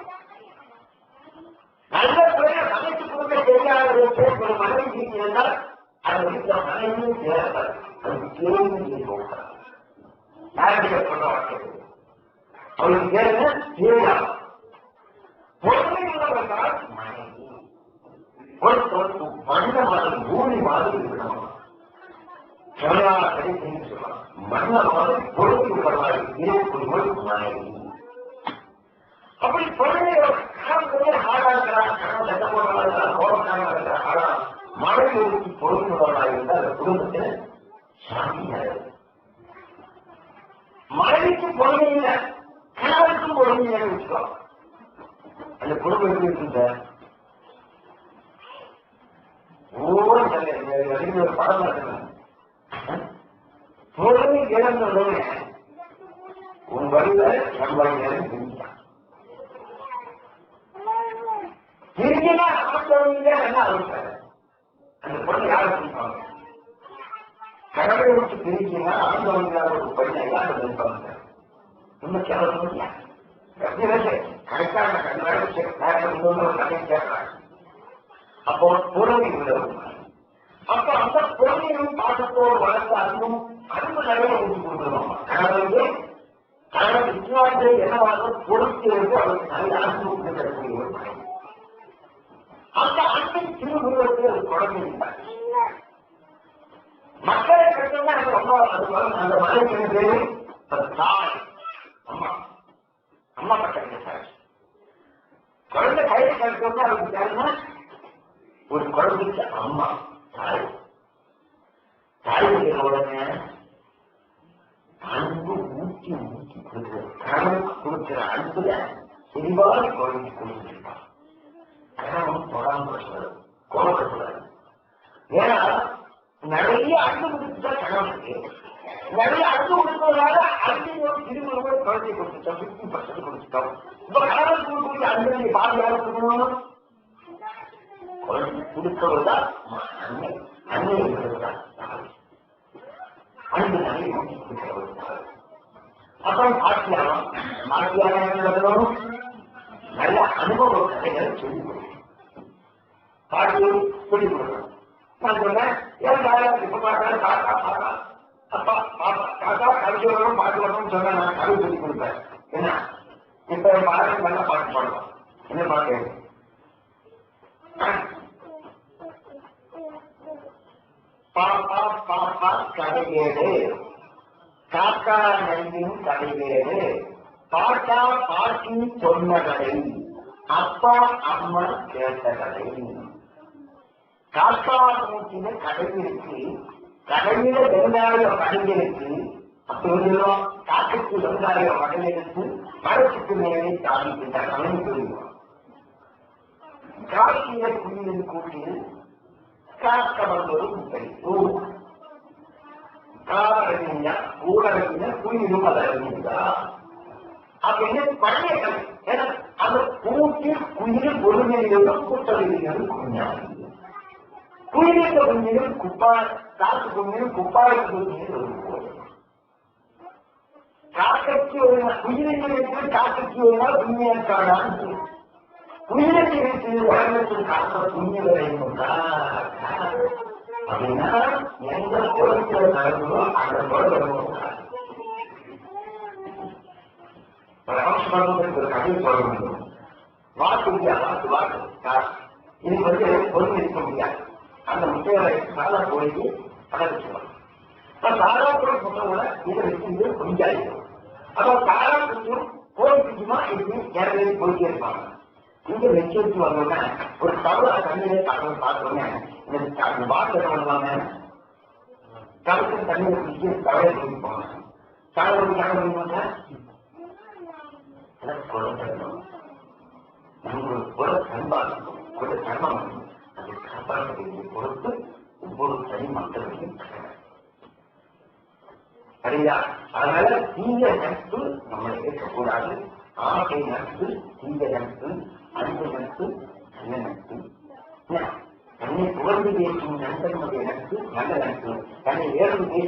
நல்ல முறையை சமைச்சு கொடுக்க தெரியாதவர்களுக்கு ஒரு மனைவி இருந்தால் அது இருக்கிற மனைவியும் தேர்தல் அது கேள்வி போகிறார். யாருடைய சொல்ல வார்த்தை அவருக்கு பேருங்க தேவையா பொறுமை உள்ளவர்களால் மனைவி ஒரு மனித மாதிரி பூமி மாதிரி இருக்கணும். மன்ன மாதிரி பொறுமை உள்ளவர்களால் இருக்கக்கூடிய மனைவி. அப்படி பொறுமையோட ஆளாகிறார், கணவன் சட்ட போடுறாங்க, கோபக்காரங்க இருக்கிறார். ஆனால் மனைவிக்கு பொறுமை உள்ளவர்களாக இருந்தால் அந்த குடும்பத்தில் சாந்தியாக மனைவிக்கு பொறுமை இல்லை, கணவனுக்கும் பொறுமையாக வச்சுக்கோ. அந்த குடும்பம் எப்படி இருக்குங்க? ஒவ்வொரு படம் நடக்கணும். பொறுமை இழந்தவுடனே உன் வழியில நம்மளை செஞ்சான் திரும்பினா ஆட்டவங்க என்ன அழுத்தாரு. அந்த பொண்ணு யாரை செய்வாங்க? கடவுளை விட்டு பிரிச்சிங்கன்னா ஆண்டவங்க ஒரு பொண்ணை யாரும் நினைப்பாங்க. இன்னும் கேட்க கரெக்டான கதை கேட்கறாங்க. அப்போ பொறுமை விடவும் அப்ப அந்த பொறுமையும் பாசத்தோடு வளர்ந்த அன்பும் அன்பு நிறைய ஊற்றி கொடுக்கணும். கணவனுக்கு கணவன் விசுவாசத்தை என்னவாக பொறுத்து இருந்து அவருக்கு நல்ல அன்பு கொடுக்கக்கூடிய ஒரு மனை. அந்த அன்பின் திருவுருவத்தில் அது குழந்தை இருந்தார். மக்களை கட்டணா அது ரொம்ப அந்த மனைவி பேரு தாய் அம்மா அம்மா பட்ட சார். குழந்தை கையை கட்டணும்னா அவருக்கு யாருன்னா ஒரு குழந்தைக்கு அம்மா தாய். தாயுடைய உடனே அன்பு ஊற்றி ஊற்றி கொடுக்கிறது. கணவனுக்கு கொடுக்கிற அன்புல தெளிவாக குழந்தை கொடுத்துருப்பான். கணவன் தொடாமல் கோபப்படுறாரு. ஏன்னா நிறைய அன்பு கொடுத்துட்டா கணவனுக்கு நிறைய அன்பு கொடுப்பதனால அன்பு திருமணம் குழந்தை கொடுத்துட்டோம். 50% கொடுத்துட்டோம். இப்ப கணவன் கொடுக்கக்கூடிய அன்பு பாதுகாப்பு கொடுக்கணும். குழந்தை கொடுப்பதுதான் அன்னை. அன்னை என்பதுதான் அன்பு நிறைய ஊட்டி கொடுக்கிறவர். அப்புறம் பாட்டியாரம் மாட்டியாரம் நல்ல அனுபவ கதைகளை சொல்லிக் கொடுக்கணும். பாட்டி சொல்லிக் கொடுக்கணும். நான் சொன்னேன் ஏன் தாத்தா பாப்பா அப்பா பாப்பா தாத்தா கவிதை வரணும் பாட்டு வரணும்னு சொன்னா நான் கவிதை சொல்லிக் கொடுப்பேன். என்ன இப்ப பாட்டு நல்லா பாட்டு பாடுவோம். என்ன பாட்டு? பாப்பா பாப்பா கதைகேடு காக்கா நன்றியும் கதைகேடு பாட்டா பாட்டி சொன்ன கதை அப்பா அம்மா கேட்ட கதை. காக்கா மூட்டின கதை இருக்கு, கடையில வெங்காயம் கடைகளுக்கு சொல்லுவோம். காட்டுக்கு வெங்காயம் கடைகளுக்கு மரத்துக்கு மேலே தாவிக்கின்ற கதை சொல்லுவோம். காட்டிய குயிலின் கூட்டில் காக்க வந்தது முட்டை காரறிஞ ஊரறிஞ குயிலும் அதறிஞா அப்படின்னு பழைய கதை. அந்த கூட்டில் குயில் ஒருமையிலும் கூட்டறிஞரும் குஞ்சாங்க. குயிலின் குஞ்சிலும் குப்பா காட்டு குஞ்சிலும் குப்பாய்க்கு குஞ்சிலும் ஒரு போது காக்கைக்கு ஒரு குயிலின் காக்கைக்கு ஒரு நாள் குஞ்சியாக்காடான்னு குயிலுக்கு இருக்கு உலகத்தில் காக்க குஞ்சுகளை அப்படின்னா எந்த குளத்துல நடந்ததோ அந்த குளம் ஒரு கதை சொல்ல முடியும். வாக்கு முடியாது, வாக்கு வாக்கு இதுக்கு பொறுமை இருக்க முடியாது. அந்த முட்டையை சாதா கோழிக்கு பழகிச்சுக்கலாம். சாதா கோழி சொன்ன கூட இதை வச்சு குஞ்சாயிருக்கும். அப்போ சாதா குஞ்சும் கோழி குஞ்சுமா இதுக்கு ஏற்கனவே போயிட்டே இருப்பாங்க. இங்க மெச்சூரிட்டி வந்தோடனே ஒரு தவறு தண்ணியிலே காரணம் பார்த்தோன்னே இந்த வாக்கு என்ன பண்ணுவாங்க? கலக்கும் தண்ணியை குடிச்சு தவறை குடிப்பாங்க. தவறு என்ன பண்ணுவாங்க? உங்களுக்கு குல சன்பாதிக்கும் குல சன்மானம் அதை காப்பாற்ற வேண்டிய பொறுத்து ஒவ்வொரு தனி மக்களுக்கும் சரியா? அதனால தீய நட்பு நம்மளை ஏற்கக்கூடாது. ஆசை நட்பு, தீய நட்பு, அன்பு நட்பு, நல்ல நட்பு. தன்னை புகழ்ந்து பேசும் நண்பனுடைய நட்பு நல்ல நட்பு. தன்னை ஏற்பு